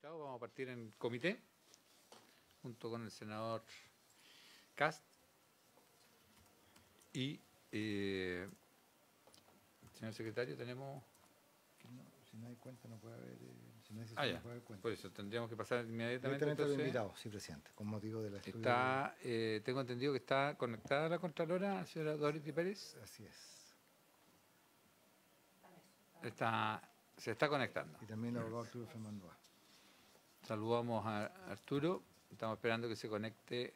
invitados. Vamos a partir en comité, junto con el senador Kast y señor secretario, tenemos... Si no hay cuenta no puede haber, si no hay ya. no puede haber cuenta. Por eso tendríamos que pasar inmediatamente. Directamente a los invitados, sí, presidente, con motivo de la estudio. Está, tengo entendido que está conectada la Contralora, señora Dorothy Pérez. Así es. Se está conectando. Y también el abogado Arturo Fernandoa. Saludamos a Arturo. Estamos esperando que se conecte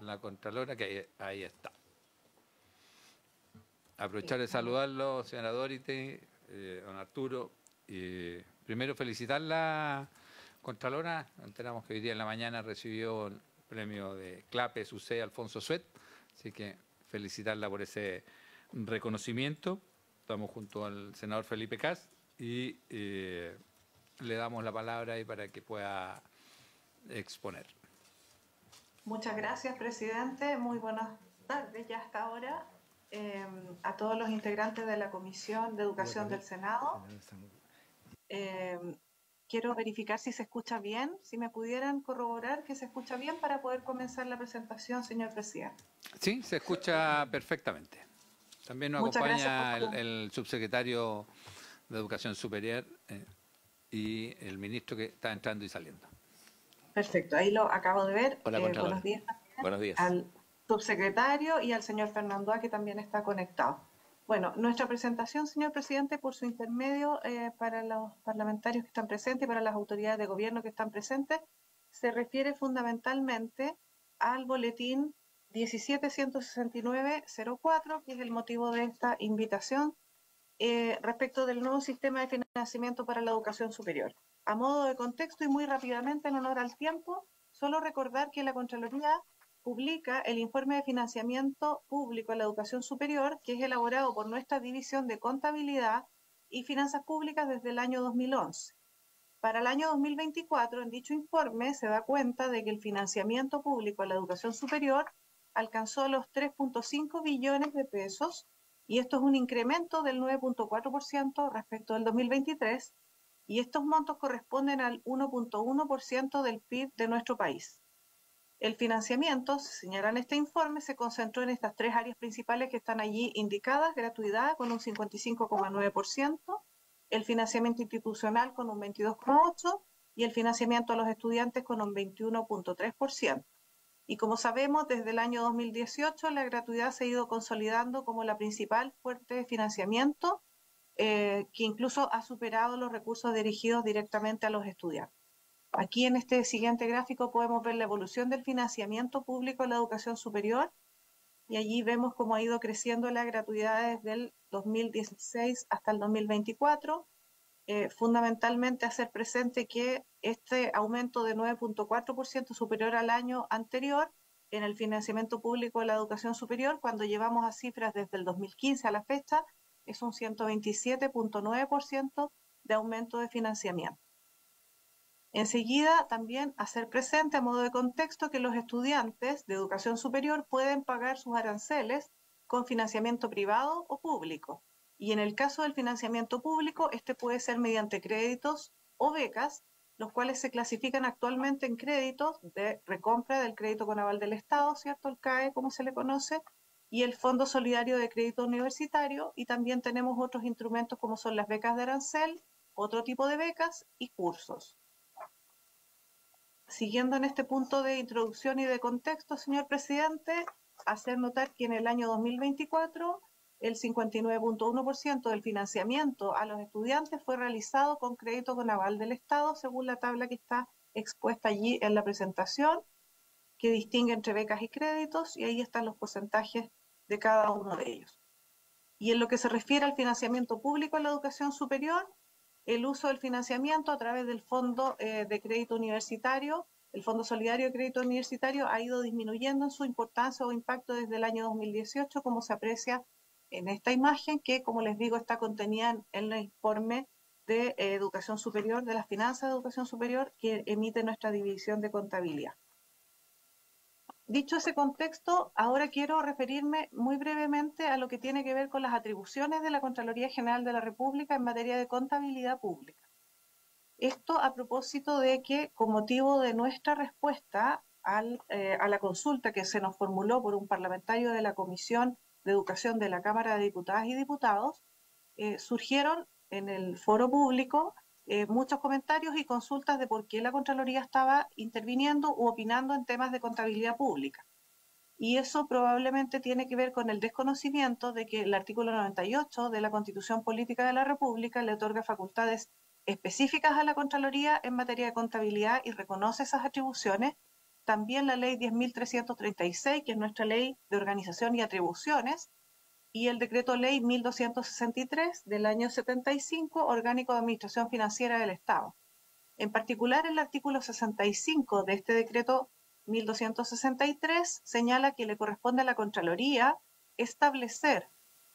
la Contralora, que ahí está. Aprovechar de saludarlo, señora Dorothy, don Arturo. Primero felicitar la Contralora. Enteramos que hoy día en la mañana recibió el premio de CLAPE SUCE Alfonso Suet. Así que felicitarla por ese reconocimiento. Estamos junto al senador Felipe Kast y le damos la palabra ahí para que pueda exponer. Muchas gracias, presidente. Muy buenas tardes ya hasta ahora a todos los integrantes de la Comisión de Educación del Senado. Quiero verificar si se escucha bien, si me pudieran corroborar que se escucha bien para poder comenzar la presentación, señor presidente. Sí, se escucha perfectamente. También nos acompaña el subsecretario de Educación Superior y el ministro que está entrando y saliendo. Perfecto, ahí lo acabo de ver. Hola, buenos días. Buenos días. Al subsecretario y al señor Fernandoa, que también está conectado. Bueno, nuestra presentación, señor presidente, por su intermedio, para los parlamentarios que están presentes y para las autoridades de gobierno que están presentes, se refiere fundamentalmente al boletín 17-169-04, que es el motivo de esta invitación, respecto del nuevo sistema de financiamiento para la educación superior. A modo de contexto y muy rápidamente, en honor al tiempo, solo recordar que la Contraloría publica el informe de financiamiento público a la educación superior, que es elaborado por nuestra División de Contabilidad y Finanzas Públicas desde el año 2011. Para el año 2024, en dicho informe se da cuenta de que el financiamiento público a la educación superior alcanzó los 3.5 billones de pesos, y esto es un incremento del 9.4% respecto del 2023, y estos montos corresponden al 1.1% del PIB de nuestro país. El financiamiento, se señala en este informe, se concentró en estas tres áreas principales que están allí indicadas: gratuidad con un 55,9%, el financiamiento institucional con un 22,8% y el financiamiento a los estudiantes con un 21,3%. Y como sabemos, desde el año 2018 la gratuidad se ha ido consolidando como la principal fuente de financiamiento, que incluso ha superado los recursos dirigidos directamente a los estudiantes. Aquí en este siguiente gráfico podemos ver la evolución del financiamiento público en la educación superior, y allí vemos cómo ha ido creciendo la gratuidad desde el 2016 hasta el 2024. Fundamentalmente hacer presente que este aumento de 9.4% superior al año anterior en el financiamiento público de la educación superior, cuando llevamos a cifras desde el 2015 a la fecha, es un 127.9% de aumento de financiamiento. Enseguida, también hacer presente a modo de contexto que los estudiantes de educación superior pueden pagar sus aranceles con financiamiento privado o público. Y en el caso del financiamiento público, este puede ser mediante créditos o becas, los cuales se clasifican actualmente en créditos de recompra del crédito con aval del Estado, ¿cierto? El CAE, como se le conoce, y el Fondo Solidario de Crédito Universitario, y también tenemos otros instrumentos como son las becas de arancel, otro tipo de becas y cursos. Siguiendo en este punto de introducción y de contexto, señor presidente, hacer notar que en el año 2024 el 59.1% del financiamiento a los estudiantes fue realizado con crédito con aval del Estado, según la tabla que está expuesta allí en la presentación, que distingue entre becas y créditos, y ahí están los porcentajes de cada uno de ellos. Y en lo que se refiere al financiamiento público en la educación superior, el uso del financiamiento a través del Fondo de Crédito Universitario, el Fondo Solidario de Crédito Universitario, ha ido disminuyendo en su importancia o impacto desde el año 2018, como se aprecia en esta imagen, que, como les digo, está contenida en el informe de educación superior, de las finanzas de educación superior, que emite nuestra División de Contabilidad. Dicho ese contexto, ahora quiero referirme muy brevemente a lo que tiene que ver con las atribuciones de la Contraloría General de la República en materia de contabilidad pública. Esto a propósito de que, con motivo de nuestra respuesta a la consulta que se nos formuló por un parlamentario de la Comisión de Educación de la Cámara de Diputadas y Diputados, surgieron en el foro público muchos comentarios y consultas de por qué la Contraloría estaba interviniendo u opinando en temas de contabilidad pública. Y eso probablemente tiene que ver con el desconocimiento de que el artículo 98 de la Constitución Política de la República le otorga facultades específicas a la Contraloría en materia de contabilidad y reconoce esas atribuciones. También la ley 10.336, que es nuestra ley de organización y atribuciones, y el decreto ley 1263 del año 75, orgánico de administración financiera del Estado. En particular, el artículo 65 de este decreto 1263 señala que le corresponde a la Contraloría establecer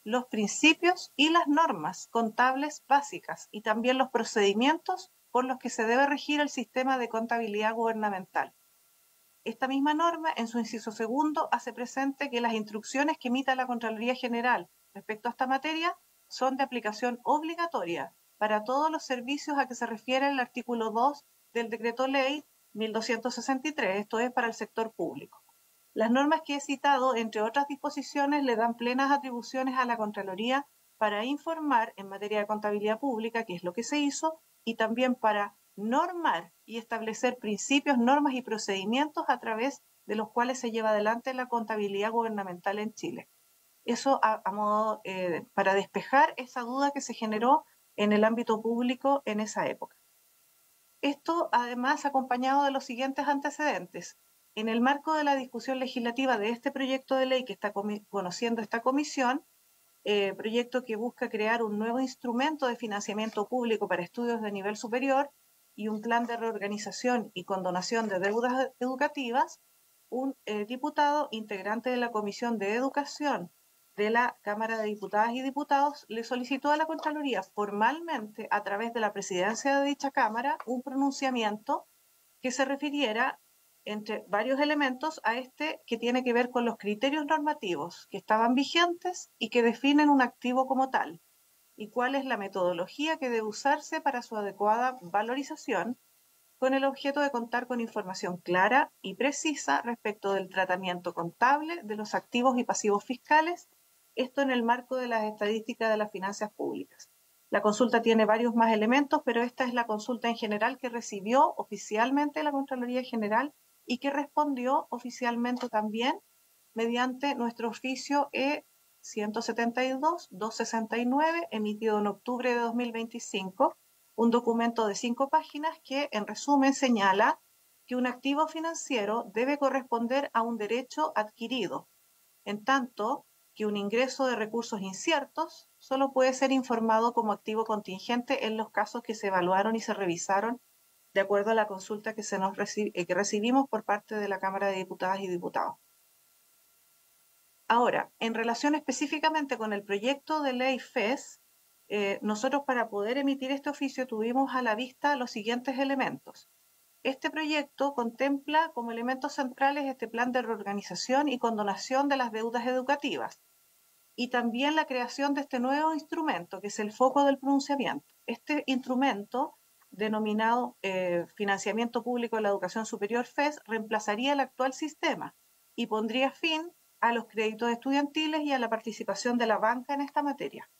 los principios y las normas contables básicas y también los procedimientos por los que se debe regir el sistema de contabilidad gubernamental. Esta misma norma, en su inciso segundo, hace presente que las instrucciones que emita la Contraloría General respecto a esta materia son de aplicación obligatoria para todos los servicios a que se refiere el artículo 2 del Decreto Ley 1263, esto es para el sector público. Las normas que he citado, entre otras disposiciones, le dan plenas atribuciones a la Contraloría para informar en materia de contabilidad pública, que es lo que se hizo, y también para normar y establecer principios, normas y procedimientos a través de los cuales se lleva adelante la contabilidad gubernamental en Chile. Eso a modo para despejar esa duda que se generó en el ámbito público en esa época. Esto además acompañado de los siguientes antecedentes. En el marco de la discusión legislativa de este proyecto de ley que está conociendo esta comisión, proyecto que busca crear un nuevo instrumento de financiamiento público para estudios de nivel superior y un plan de reorganización y condonación de deudas educativas, un diputado integrante de la Comisión de Educación de la Cámara de Diputadas y Diputados le solicitó a la Contraloría formalmente, a través de la presidencia de dicha Cámara, un pronunciamiento que se refiriera, entre varios elementos, a este que tiene que ver con los criterios normativos que estaban vigentes y que definen un activo como tal, y cuál es la metodología que debe usarse para su adecuada valorización, con el objeto de contar con información clara y precisa respecto del tratamiento contable de los activos y pasivos fiscales, esto en el marco de las estadísticas de las finanzas públicas. La consulta tiene varios más elementos, pero esta es la consulta en general que recibió oficialmente la Contraloría General y que respondió oficialmente también mediante nuestro oficio E-172-269, emitido en octubre de 2025, un documento de 5 páginas que, en resumen, señala que un activo financiero debe corresponder a un derecho adquirido, en tanto que un ingreso de recursos inciertos solo puede ser informado como activo contingente en los casos que se evaluaron y se revisaron de acuerdo a la consulta que que recibimos por parte de la Cámara de Diputadas y Diputados. Ahora, en relación específicamente con el proyecto de ley FES, nosotros para poder emitir este oficio tuvimos a la vista los siguientes elementos. Este proyecto contempla como elementos centrales este plan de reorganización y condonación de las deudas educativas y también la creación de este nuevo instrumento, que es el foco del pronunciamiento. Este instrumento, denominado Financiamiento Público de la Educación Superior FES, reemplazaría el actual sistema y pondría fin a los créditos estudiantiles y a la participación de la banca en esta materia.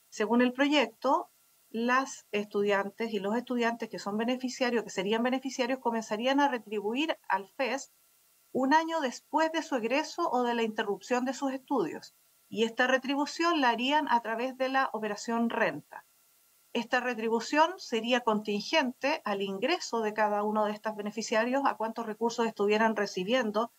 Según el proyecto, las estudiantes y los estudiantes que son beneficiarios, que serían beneficiarios, comenzarían a retribuir al FES un año después de su egreso o de la interrupción de sus estudios, y esta retribución la harían a través de la operación renta. Esta retribución sería contingente al ingreso de cada uno de estos beneficiarios, a cuántos recursos estuvieran recibiendo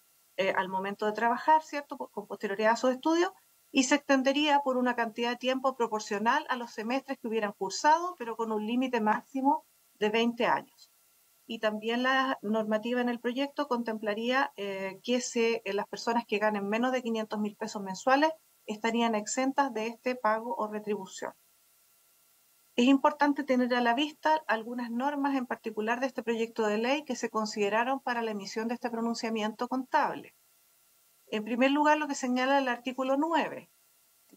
al momento de trabajar, ¿cierto?, con posterioridad a sus estudios, y se extendería por una cantidad de tiempo proporcional a los semestres que hubieran cursado, pero con un límite máximo de 20 años. Y también la normativa en el proyecto contemplaría que las personas que ganen menos de 500.000 pesos mensuales estarían exentas de este pago o retribución. Es importante tener a la vista algunas normas en particular de este proyecto de ley que se consideraron para la emisión de este pronunciamiento contable. En primer lugar, lo que señala el artículo 9,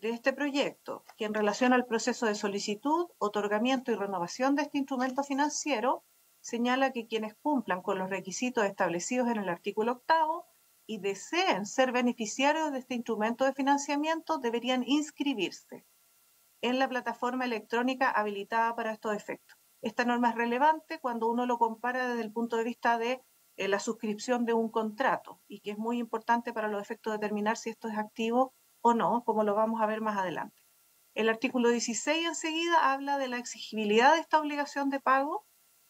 de este proyecto, que en relación al proceso de solicitud, otorgamiento y renovación de este instrumento financiero, señala que quienes cumplan con los requisitos establecidos en el artículo 8 y deseen ser beneficiarios de este instrumento de financiamiento deberían inscribirse en la plataforma electrónica habilitada para estos efectos. Esta norma es relevante cuando uno lo compara desde el punto de vista de la suscripción de un contrato y que es muy importante para los efectos de determinar si esto es activo o no, como lo vamos a ver más adelante. El artículo 16 enseguida habla de la exigibilidad de esta obligación de pago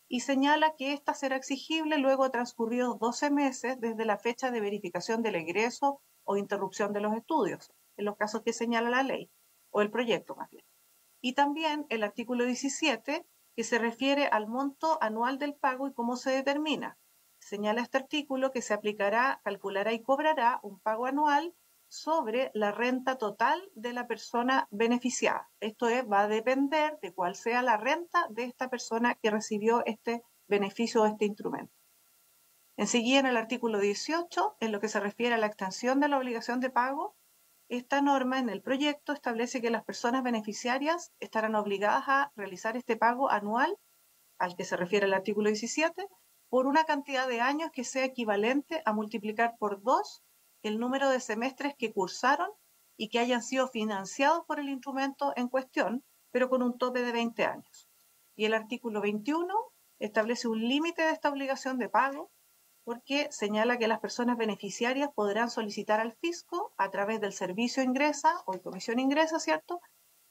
y señala que ésta será exigible luego de transcurridos 12 meses desde la fecha de verificación del egreso o interrupción de los estudios, en los casos que señala la ley, o el proyecto más bien. Y también el artículo 17, que se refiere al monto anual del pago y cómo se determina. Señala este artículo que se aplicará, calculará y cobrará un pago anual sobre la renta total de la persona beneficiada. Esto es, va a depender de cuál sea la renta de esta persona que recibió este beneficio o este instrumento. Enseguida, en el artículo 18, en lo que se refiere a la extensión de la obligación de pago, esta norma en el proyecto establece que las personas beneficiarias estarán obligadas a realizar este pago anual, al que se refiere el artículo 17, por una cantidad de años que sea equivalente a multiplicar por 2 el número de semestres que cursaron y que hayan sido financiados por el instrumento en cuestión, pero con un tope de 20 años. Y el artículo 21 establece un límite de esta obligación de pago porque señala que las personas beneficiarias podrán solicitar al fisco a través del servicio ingresa o comisión ingresa, ¿cierto?,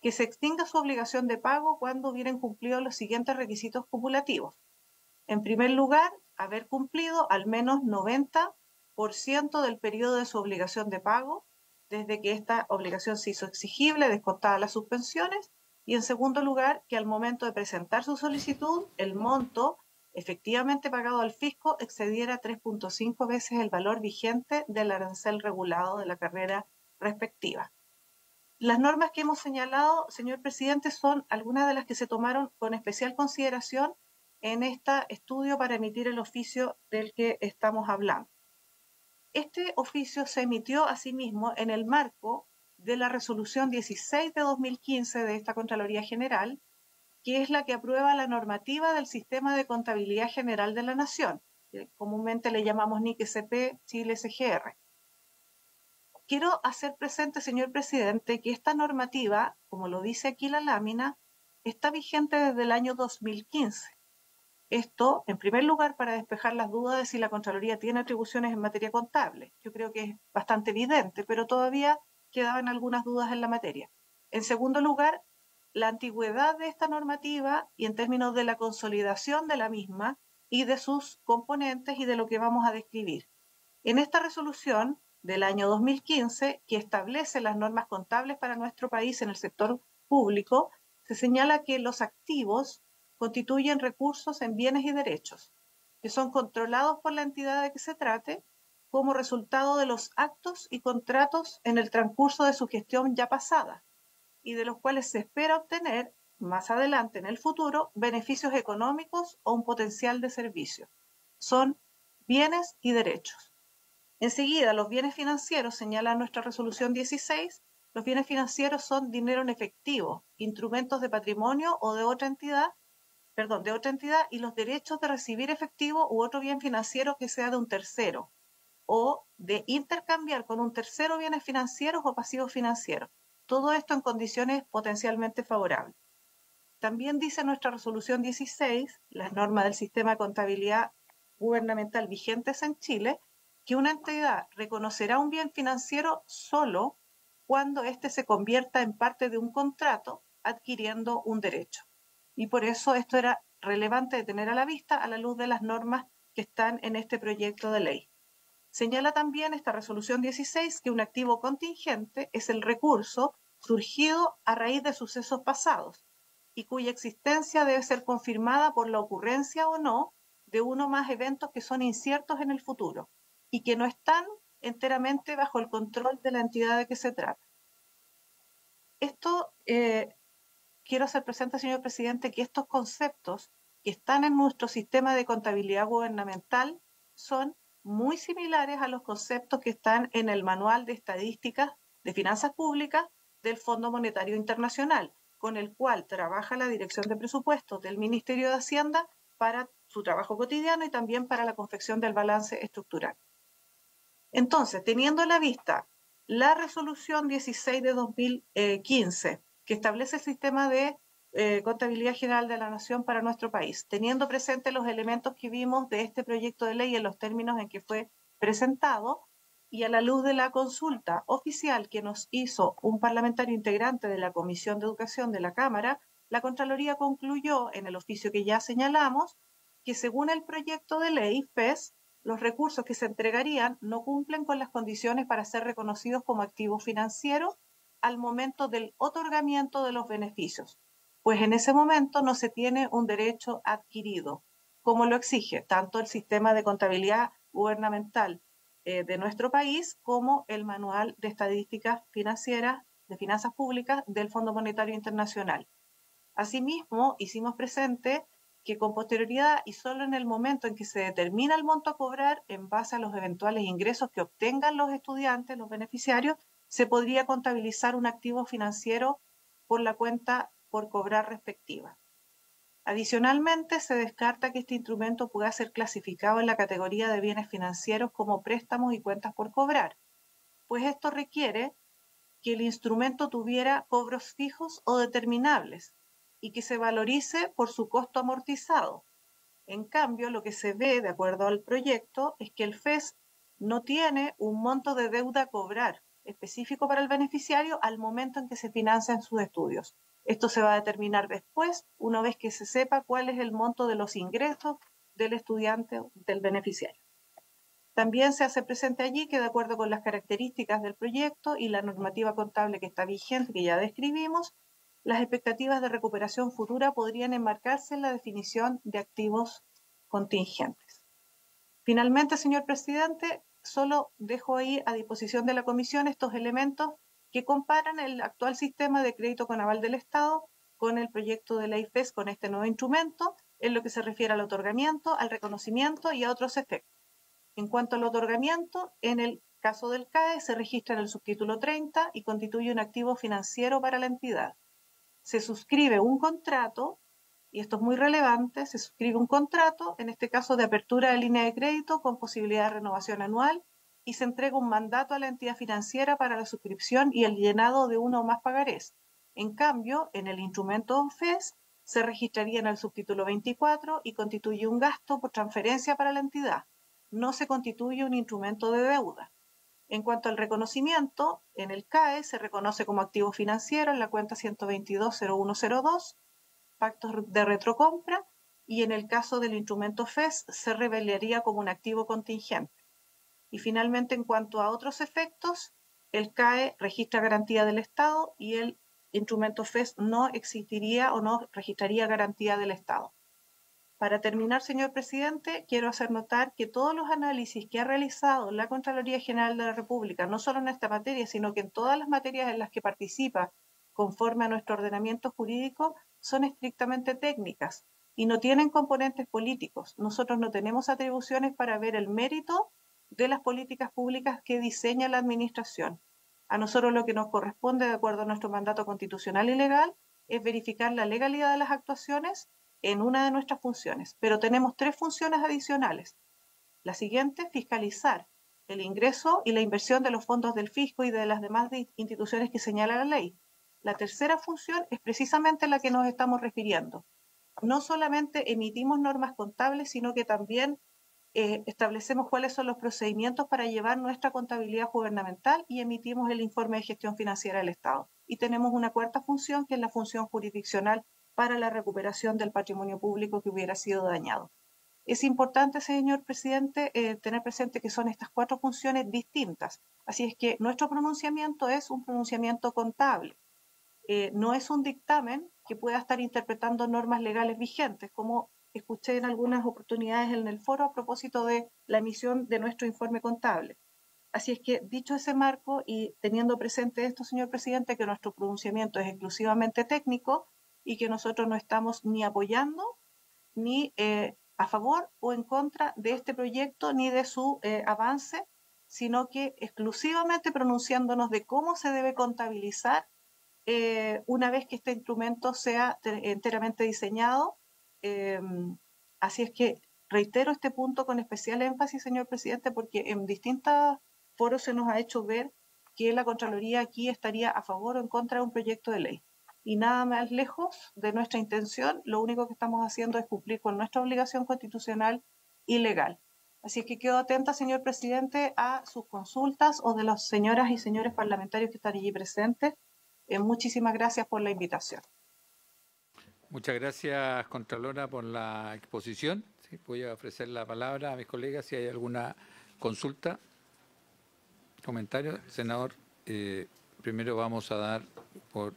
que se extinga su obligación de pago cuando hubieran cumplido los siguientes requisitos cumulativos. En primer lugar, haber cumplido al menos 90% del periodo de su obligación de pago desde que esta obligación se hizo exigible, descontadas las suspensiones, y en segundo lugar, que al momento de presentar su solicitud, el monto efectivamente pagado al fisco excediera 3.5 veces el valor vigente del arancel regulado de la carrera respectiva. Las normas que hemos señalado, señor presidente, son algunas de las que se tomaron con especial consideración en este estudio para emitir el oficio del que estamos hablando. Este oficio se emitió asimismo en el marco de la resolución 16 de 2015 de esta Contraloría General, que es la que aprueba la normativa del Sistema de Contabilidad General de la Nación, que comúnmente le llamamos NIC-SP Chile SGR. Quiero hacer presente, señor presidente, que esta normativa, como lo dice aquí la lámina, está vigente desde el año 2015. Esto, en primer lugar, para despejar las dudas de si la Contraloría tiene atribuciones en materia contable. Yo creo que es bastante evidente, pero todavía quedaban algunas dudas en la materia. En segundo lugar, la antigüedad de esta normativa y en términos de la consolidación de la misma y de sus componentes y de lo que vamos a describir. En esta resolución del año 2015, que establece las normas contables para nuestro país en el sector público, se señala que los activos constituyen recursos en bienes y derechos, que son controlados por la entidad de que se trate como resultado de los actos y contratos en el transcurso de su gestión ya pasada y de los cuales se espera obtener más adelante en el futuro beneficios económicos o un potencial de servicio. Son bienes y derechos. Enseguida, los bienes financieros, señala nuestra resolución 16, los bienes financieros son dinero en efectivo, instrumentos de patrimonio o de otra entidad, y los derechos de recibir efectivo u otro bien financiero que sea de un tercero, o de intercambiar con un tercero bienes financieros o pasivos financieros. Todo esto en condiciones potencialmente favorables. También dice nuestra resolución 16, las normas del sistema de contabilidad gubernamental vigentes en Chile, que una entidad reconocerá un bien financiero solo cuando éste se convierta en parte de un contrato adquiriendo un derecho. Y por eso esto era relevante de tener a la vista a la luz de las normas que están en este proyecto de ley. Señala también esta resolución 16 que un activo contingente es el recurso surgido a raíz de sucesos pasados y cuya existencia debe ser confirmada por la ocurrencia o no de uno o más eventos que son inciertos en el futuro y que no están enteramente bajo el control de la entidad de que se trata. Esto quiero hacer presente, señor presidente, que estos conceptos que están en nuestro sistema de contabilidad gubernamental son muy similares a los conceptos que están en el Manual de Estadísticas de Finanzas Públicas del Fondo Monetario Internacional, con el cual trabaja la Dirección de Presupuestos del Ministerio de Hacienda para su trabajo cotidiano y también para la confección del balance estructural. Entonces, teniendo a la vista la resolución 16 de 2015, que establece el sistema de contabilidad general de la nación para nuestro país, teniendo presente los elementos que vimos de este proyecto de ley en los términos en que fue presentado, y a la luz de la consulta oficial que nos hizo un parlamentario integrante de la Comisión de Educación de la Cámara, la Contraloría concluyó en el oficio que ya señalamos que según el proyecto de ley FES, los recursos que se entregarían no cumplen con las condiciones para ser reconocidos como activos financieros al momento del otorgamiento de los beneficios, pues en ese momento no se tiene un derecho adquirido, como lo exige tanto el sistema de contabilidad gubernamental de nuestro país como el Manual de Estadísticas Financieras de Finanzas Públicas del Fondo Monetario Internacional. Asimismo, hicimos presente que con posterioridad y solo en el momento en que se determina el monto a cobrar en base a los eventuales ingresos que obtengan los estudiantes, los beneficiarios, se podría contabilizar un activo financiero por la cuenta por cobrar respectiva. Adicionalmente, se descarta que este instrumento pueda ser clasificado en la categoría de bienes financieros como préstamos y cuentas por cobrar, pues esto requiere que el instrumento tuviera cobros fijos o determinables y que se valorice por su costo amortizado. En cambio, lo que se ve, de acuerdo al proyecto, es que el FES no tiene un monto de deuda a cobrar específico para el beneficiario al momento en que se financian sus estudios. Esto se va a determinar después, una vez que se sepa cuál es el monto de los ingresos del estudiante o del beneficiario. También se hace presente allí que de acuerdo con las características del proyecto y la normativa contable que está vigente, que ya describimos, las expectativas de recuperación futura podrían enmarcarse en la definición de activos contingentes. Finalmente, señor presidente, solo dejo ahí a disposición de la comisión estos elementos que comparan el actual sistema de crédito con aval del Estado con el proyecto de ley FES, con este nuevo instrumento, en lo que se refiere al otorgamiento, al reconocimiento y a otros efectos. En cuanto al otorgamiento, en el caso del CAE se registra en el subtítulo 30 y constituye un activo financiero para la entidad. Se suscribe un contrato, y esto es muy relevante, se suscribe un contrato, en este caso de apertura de línea de crédito con posibilidad de renovación anual, y se entrega un mandato a la entidad financiera para la suscripción y el llenado de uno o más pagarés. En cambio, en el instrumento FES se registraría en el subtítulo 24 y constituye un gasto por transferencia para la entidad. No se constituye un instrumento de deuda. En cuanto al reconocimiento, en el CAE se reconoce como activo financiero en la cuenta 122.0102, pactos de retrocompra, y en el caso del instrumento FES se revelaría como un activo contingente. Y finalmente, en cuanto a otros efectos, el CAE registra garantía del Estado y el instrumento FES no existiría o no registraría garantía del Estado. Para terminar, señor presidente, quiero hacer notar que todos los análisis que ha realizado la Contraloría General de la República, no solo en esta materia, sino que en todas las materias en las que participa conforme a nuestro ordenamiento jurídico, son estrictamente técnicas y no tienen componentes políticos. Nosotros no tenemos atribuciones para ver el mérito de las políticas públicas que diseña la administración. A nosotros lo que nos corresponde, de acuerdo a nuestro mandato constitucional y legal, es verificar la legalidad de las actuaciones en una de nuestras funciones, pero tenemos 3 funciones adicionales. La siguiente, fiscalizar el ingreso y la inversión de los fondos del fisco y de las demás instituciones que señala la ley. La tercera función es precisamente la que nos estamos refiriendo. No solamente emitimos normas contables, sino que también establecemos cuáles son los procedimientos para llevar nuestra contabilidad gubernamental y emitimos el informe de gestión financiera del Estado. Y tenemos una cuarta función, que es la función jurisdiccional para la recuperación del patrimonio público que hubiera sido dañado. Es importante, señor presidente, tener presente que son estas 4 funciones distintas. Así es que nuestro pronunciamiento es un pronunciamiento contable. No es un dictamen que pueda estar interpretando normas legales vigentes, como escuché en algunas oportunidades en el foro a propósito de la emisión de nuestro informe contable. Así es que, dicho ese marco y teniendo presente esto, señor presidente, que nuestro pronunciamiento es exclusivamente técnico y que nosotros no estamos ni apoyando ni a favor o en contra de este proyecto ni de su avance, sino que exclusivamente pronunciándonos de cómo se debe contabilizar una vez que este instrumento sea enteramente diseñado. Así es que reitero este punto con especial énfasis, señor presidente, porque en distintos foros se nos ha hecho ver que la Contraloría aquí estaría a favor o en contra de un proyecto de ley. Y nada más lejos de nuestra intención, lo único que estamos haciendo es cumplir con nuestra obligación constitucional y legal. Así que quedo atenta, señor presidente, a sus consultas o de las señoras y señores parlamentarios que están allí presentes. Muchísimas gracias por la invitación. Muchas gracias, Contralora, por la exposición. Sí, voy a ofrecer la palabra a mis colegas si hay alguna consulta, comentario. Senador, primero vamos a dar por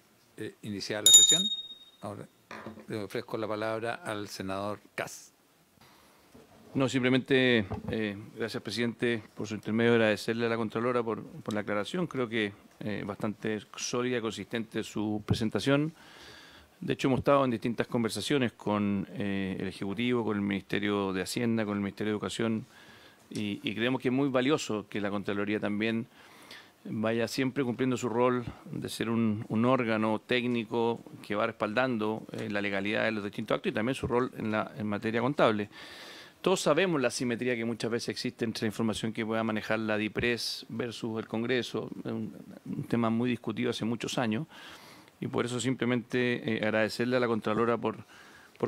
iniciar la sesión. Ahora le ofrezco la palabra al senador Kass. No, simplemente, gracias, presidente, por su intermedio, agradecerle a la Contralora por la aclaración. Creo que bastante sólida y consistente su presentación. De hecho, hemos estado en distintas conversaciones con el Ejecutivo, con el Ministerio de Hacienda, con el Ministerio de Educación, y creemos que es muy valioso que la Contraloría también vaya siempre cumpliendo su rol de ser un órgano técnico que va respaldando la legalidad de los distintos actos y también su rol en materia contable. Todos sabemos la asimetría que muchas veces existe entre la información que pueda manejar la DIPRES versus el Congreso, un tema muy discutido hace muchos años, y por eso simplemente agradecerle a la Contralora por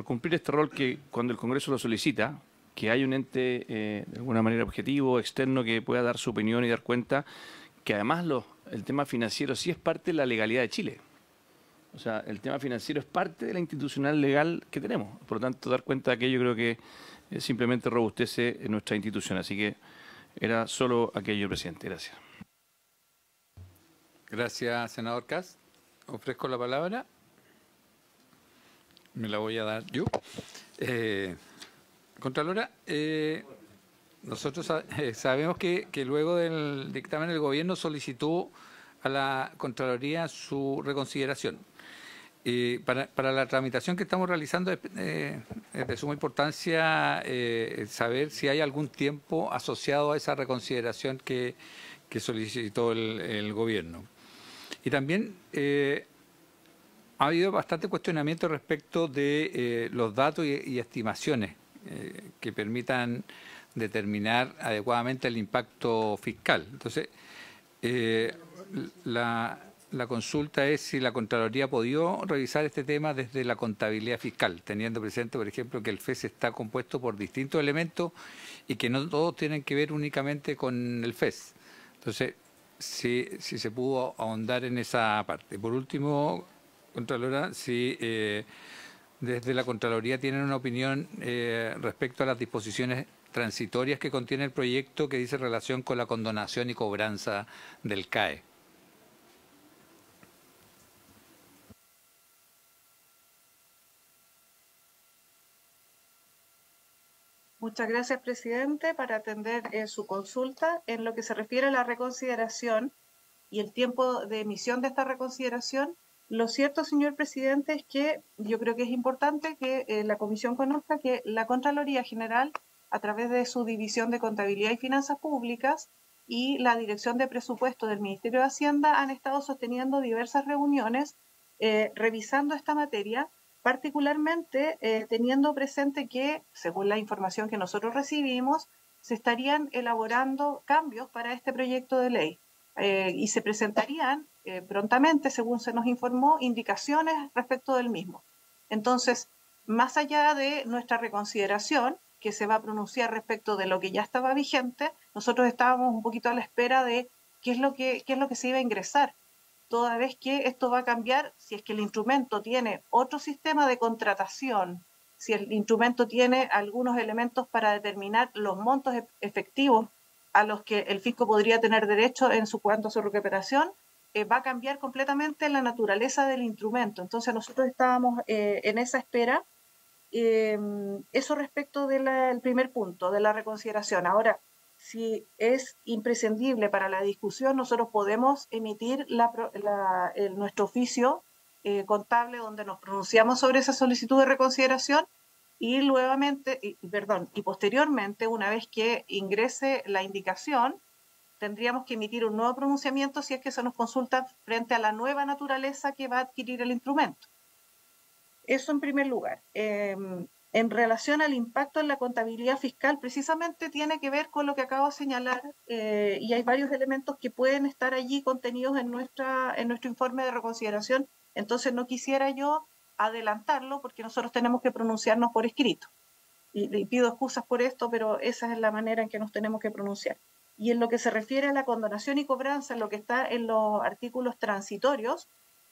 cumplir este rol que cuando el Congreso lo solicita, que hay un ente de alguna manera objetivo, externo, que pueda dar su opinión y dar cuenta que además el tema financiero sí es parte de la legalidad de Chile. O sea, el tema financiero es parte de la institucional legal que tenemos. Por lo tanto, dar cuenta de aquello creo que simplemente robustece nuestra institución. Así que era solo aquello, presidente. Gracias. Gracias, senador Kass. Ofrezco la palabra. Me la voy a dar yo. Contralora, nosotros sabemos que luego del dictamen el gobierno solicitó a la Contraloría su reconsideración. Para la tramitación que estamos realizando es de suma importancia saber si hay algún tiempo asociado a esa reconsideración que solicitó el gobierno. Y también ha habido bastante cuestionamiento respecto de los datos y estimaciones que permitan determinar adecuadamente el impacto fiscal. Entonces, la consulta es si la Contraloría ha podido revisar este tema desde la contabilidad fiscal, teniendo presente, por ejemplo, que el FES está compuesto por distintos elementos y que no todos tienen que ver únicamente con el FES. Entonces, si se pudo ahondar en esa parte. Por último, Contralora, si desde la Contraloría tienen una opinión respecto a las disposiciones transitorias que contiene el proyecto que dice relación con la condonación y cobranza del CAE. Muchas gracias, presidente, para atender su consulta. En lo que se refiere a la reconsideración y el tiempo de emisión de esta reconsideración, lo cierto, señor presidente, es que yo creo que es importante que la comisión conozca que la Contraloría General, a través de su División de Contabilidad y Finanzas Públicas y la Dirección de Presupuesto del Ministerio de Hacienda, han estado sosteniendo diversas reuniones revisando esta materia, particularmente teniendo presente que, según la información que nosotros recibimos, se estarían elaborando cambios para este proyecto de ley y se presentarían prontamente, según se nos informó, indicaciones respecto del mismo. Entonces, más allá de nuestra reconsideración, que se va a pronunciar respecto de lo que ya estaba vigente, nosotros estábamos un poquito a la espera de qué es lo que se iba a ingresar, toda vez que esto va a cambiar si es que el instrumento tiene otro sistema de contratación, si el instrumento tiene algunos elementos para determinar los montos efectivos a los que el fisco podría tener derecho en cuanto a su recuperación, va a cambiar completamente la naturaleza del instrumento. Entonces nosotros estábamos en esa espera. Eso respecto del primer punto, de la reconsideración. Ahora, si es imprescindible para la discusión, nosotros podemos emitir nuestro oficio contable donde nos pronunciamos sobre esa solicitud de reconsideración y posteriormente, una vez que ingrese la indicación, tendríamos que emitir un nuevo pronunciamiento si es que se nos consulta frente a la nueva naturaleza que va a adquirir el instrumento. Eso en primer lugar. En relación al impacto en la contabilidad fiscal, precisamente tiene que ver con lo que acabo de señalar, y hay varios elementos que pueden estar allí contenidos en nuestro informe de reconsideración. Entonces no quisiera yo adelantarlo porque nosotros tenemos que pronunciarnos por escrito. Y pido excusas por esto, pero esa es la manera en que nos tenemos que pronunciar. Y en lo que se refiere a la condonación y cobranza, en lo que está en los artículos transitorios,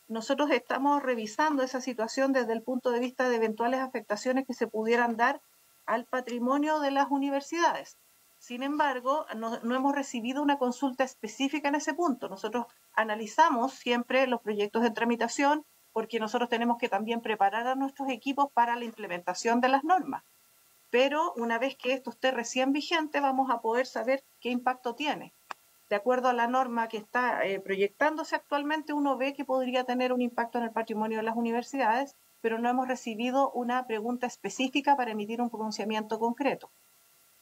nosotros estamos revisando esa situación desde el punto de vista de eventuales afectaciones que se pudieran dar al patrimonio de las universidades. Sin embargo, no hemos recibido una consulta específica en ese punto. Nosotros analizamos siempre los proyectos de tramitación porque nosotros tenemos que también preparar a nuestros equipos para la implementación de las normas. Pero una vez que esto esté recién vigente, vamos a poder saber qué impacto tiene. De acuerdo a la norma que está proyectándose actualmente, uno ve que podría tener un impacto en el patrimonio de las universidades, pero no hemos recibido una pregunta específica para emitir un pronunciamiento concreto.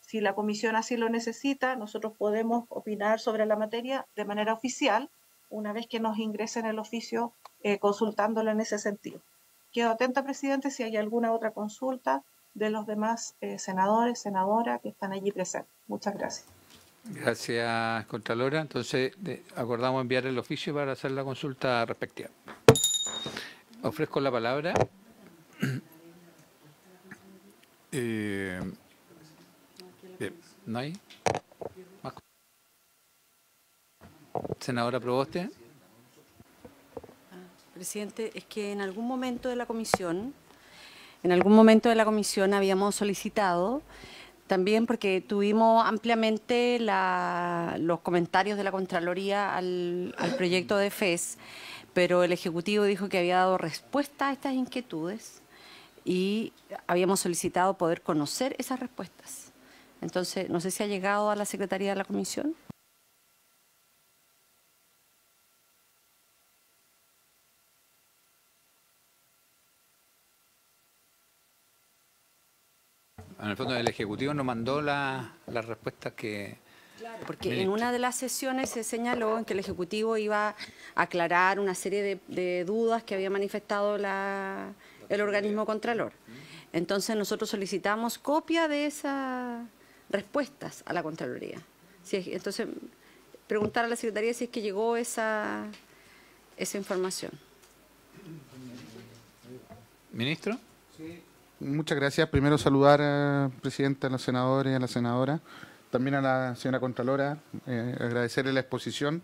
Si la comisión así lo necesita, nosotros podemos opinar sobre la materia de manera oficial, una vez que nos ingresen el oficio consultándolo en ese sentido. Quedo atenta, presidente, si hay alguna otra consulta de los demás senadores, senadoras que están allí presentes. Muchas gracias. Gracias, Contralora. Entonces, acordamos enviar el oficio para hacer la consulta respectiva. Ofrezco la palabra. ¿No hay? ¿Más? Senadora Proboste. Presidente, es que en algún momento de la comisión habíamos solicitado, también porque tuvimos ampliamente los comentarios de la Contraloría al proyecto de FES, pero el Ejecutivo dijo que había dado respuesta a estas inquietudes y habíamos solicitado poder conocer esas respuestas. Entonces, no sé si ha llegado a la Secretaría de la Comisión. En el fondo, el Ejecutivo nos mandó las respuestas que... Porque en una de las sesiones se señaló en que el Ejecutivo iba a aclarar una serie de dudas que había manifestado el organismo Contralor. Entonces nosotros solicitamos copia de esas respuestas a la Contraloría. Entonces, preguntar a la Secretaría si es que llegó esa información. ¿Ministro? Sí. Muchas gracias. Primero saludar al presidente, a los senadores y a la senadora. También a la señora Contralora, agradecerle la exposición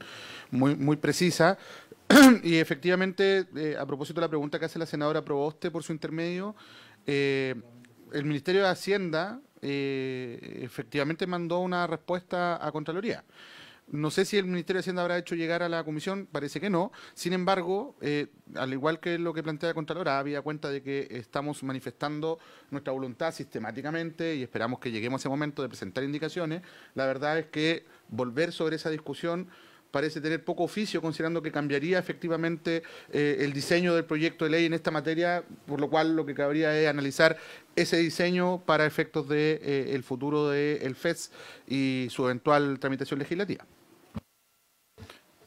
muy precisa. Y efectivamente, a propósito de la pregunta que hace la senadora Proboste por su intermedio, el Ministerio de Hacienda efectivamente mandó una respuesta a Contraloría. No sé si el Ministerio de Hacienda habrá hecho llegar a la Comisión, parece que no. Sin embargo, al igual que lo que plantea la Contralora, había cuenta de que estamos manifestando nuestra voluntad sistemáticamente y esperamos que lleguemos a ese momento de presentar indicaciones. La verdad es que volver sobre esa discusión parece tener poco oficio, considerando que cambiaría efectivamente el diseño del proyecto de ley en esta materia, por lo cual lo que cabría es analizar ese diseño para efectos del futuro del FES y su eventual tramitación legislativa.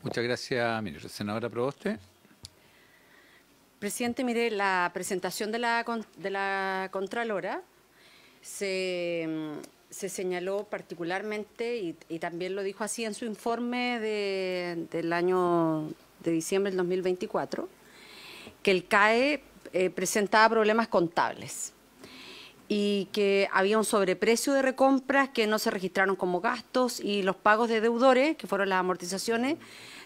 Muchas gracias, ministro. Senadora Proboste. Presidente, mire, la presentación de la Contralora se señaló particularmente, y también lo dijo así en su informe del año de diciembre del 2024, que el CAE presentaba problemas contables y que había un sobreprecio de recompras que no se registraron como gastos y los pagos de deudores, que fueron las amortizaciones,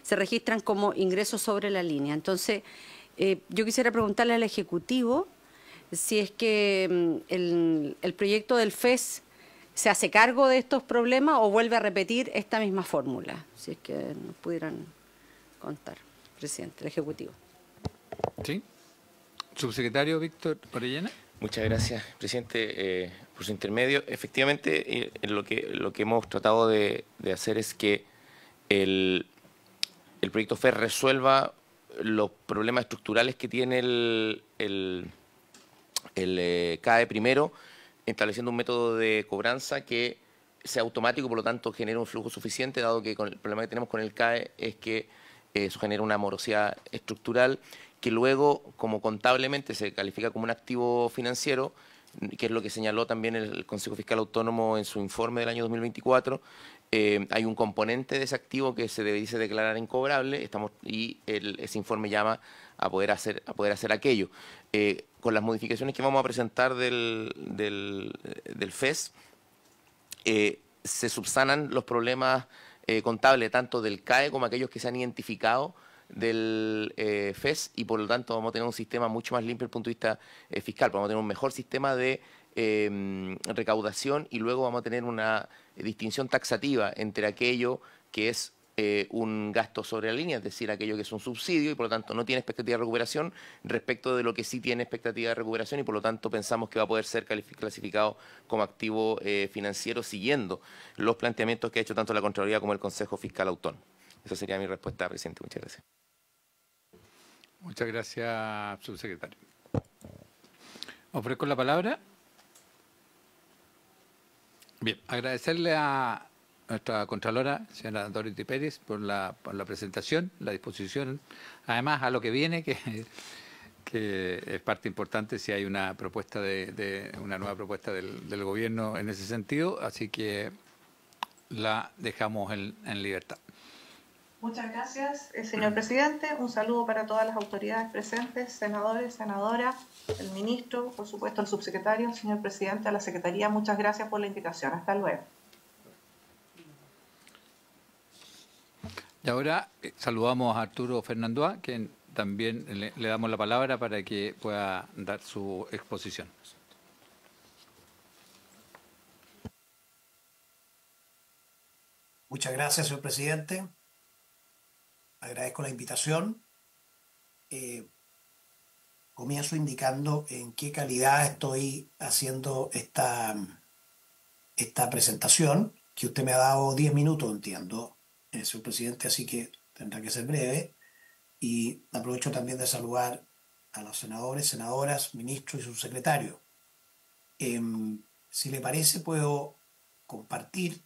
se registran como ingresos sobre la línea. Entonces, yo quisiera preguntarle al Ejecutivo si es que el proyecto del FES se hace cargo de estos problemas o vuelve a repetir esta misma fórmula, si es que nos pudieran contar, presidente, el Ejecutivo. Sí. Subsecretario Víctor Orellana. Muchas gracias, presidente, por su intermedio. Efectivamente, lo que hemos tratado de hacer es que el proyecto FES resuelva los problemas estructurales que tiene el CAE primero, estableciendo un método de cobranza que sea automático, por lo tanto genera un flujo suficiente, dado que el problema que tenemos con el CAE es que eso genera una morosidad estructural que luego, como contablemente se califica como un activo financiero, que es lo que señaló también el Consejo Fiscal Autónomo en su informe del año 2024, hay un componente de ese activo que se debiese declarar incobrable y ese informe llama a poder hacer aquello. Con las modificaciones que vamos a presentar del FES, se subsanan los problemas contables tanto del CAE como aquellos que se han identificado del FES, y por lo tanto vamos a tener un sistema mucho más limpio desde el punto de vista fiscal. Vamos a tener un mejor sistema de recaudación, y luego vamos a tener una distinción taxativa entre aquello que es un gasto sobre la línea, es decir, aquello que es un subsidio y por lo tanto no tiene expectativa de recuperación, respecto de lo que sí tiene expectativa de recuperación, y por lo tanto pensamos que va a poder ser clasificado como activo financiero siguiendo los planteamientos que ha hecho tanto la Contraloría como el Consejo Fiscal Autónomo. Esa sería mi respuesta, presidente. Muchas gracias. Muchas gracias, subsecretario. Ofrezco la palabra. Bien, agradecerle a nuestra Contralora, señora Dorothy Pérez, por la presentación, la disposición, además a lo que viene, que es parte importante si hay una propuesta una nueva propuesta del gobierno en ese sentido, así que la dejamos en libertad. Muchas gracias, señor presidente. Un saludo para todas las autoridades presentes, senadores, senadoras, el ministro, por supuesto el subsecretario, señor presidente, a la Secretaría. Muchas gracias por la invitación. Hasta luego. Y ahora saludamos a Arturo Fernandoa, quien también le damos la palabra para que pueda dar su exposición. Muchas gracias, señor presidente. Agradezco la invitación. Comienzo indicando en qué calidad estoy haciendo esta presentación, que usted me ha dado 10 minutos, entiendo, señor presidente, así que tendrá que ser breve. Y aprovecho también de saludar a los senadores, senadoras, ministros y subsecretarios. Si le parece, puedo compartir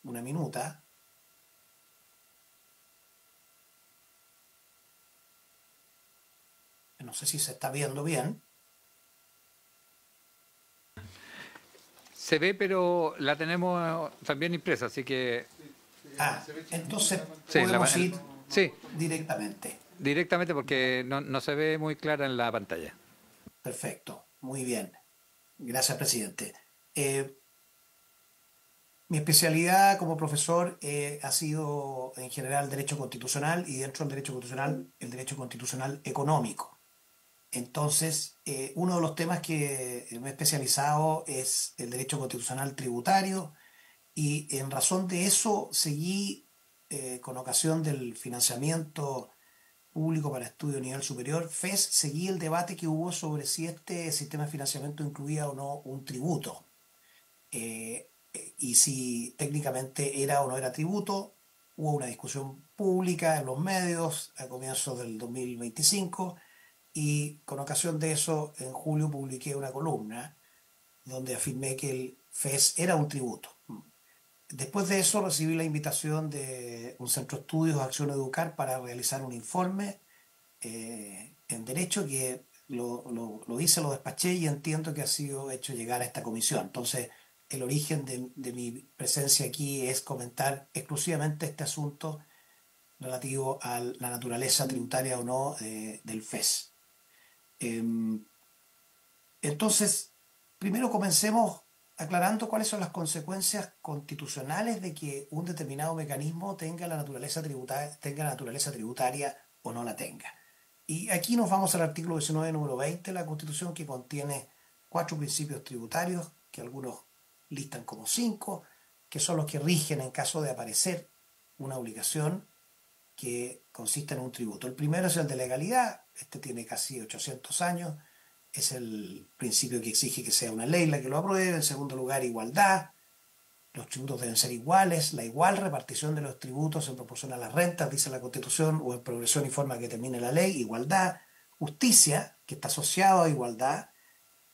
una minuta. No sé si se está viendo bien. Se ve, pero la tenemos también impresa, así que... Entonces sí, podemos ir sí, directamente. Directamente, porque no se ve muy clara en la pantalla. Perfecto, muy bien. Gracias, presidente. Mi especialidad como profesor ha sido en general Derecho Constitucional, y dentro del Derecho Constitucional, el Derecho Constitucional Económico. Entonces, uno de los temas que me he especializado es el Derecho Constitucional Tributario, y en razón de eso seguí, con ocasión del financiamiento público para estudio a nivel superior, FES, seguí el debate que hubo sobre si este sistema de financiamiento incluía o no un tributo. Y si técnicamente era o no era tributo. Hubo una discusión pública en los medios a comienzos del 2025, y con ocasión de eso, en julio publiqué una columna donde afirmé que el FES era un tributo. Después de eso recibí la invitación de un centro de estudios, Acción Educar, para realizar un informe en Derecho, que lo hice, lo despaché, y entiendo que ha sido hecho llegar a esta comisión. Entonces, el origen de mi presencia aquí es comentar exclusivamente este asunto relativo a la naturaleza tributaria o no del FES. Entonces, primero comencemos aclarando cuáles son las consecuencias constitucionales de que un determinado mecanismo tenga naturaleza tributaria o no la tenga. Y aquí nos vamos al artículo 19, número 20 de la Constitución, que contiene 4 principios tributarios, que algunos listan como 5, que son los que rigen en caso de aparecer una obligación que consiste en un tributo. El primero es el de legalidad. Este tiene casi 800 años. Es el principio que exige que sea una ley la que lo apruebe. En segundo lugar, igualdad. Los tributos deben ser iguales. La igual repartición de los tributos en proporción a las rentas, dice la Constitución, o en progresión y forma que determine la ley. Igualdad. Justicia, que está asociado a igualdad.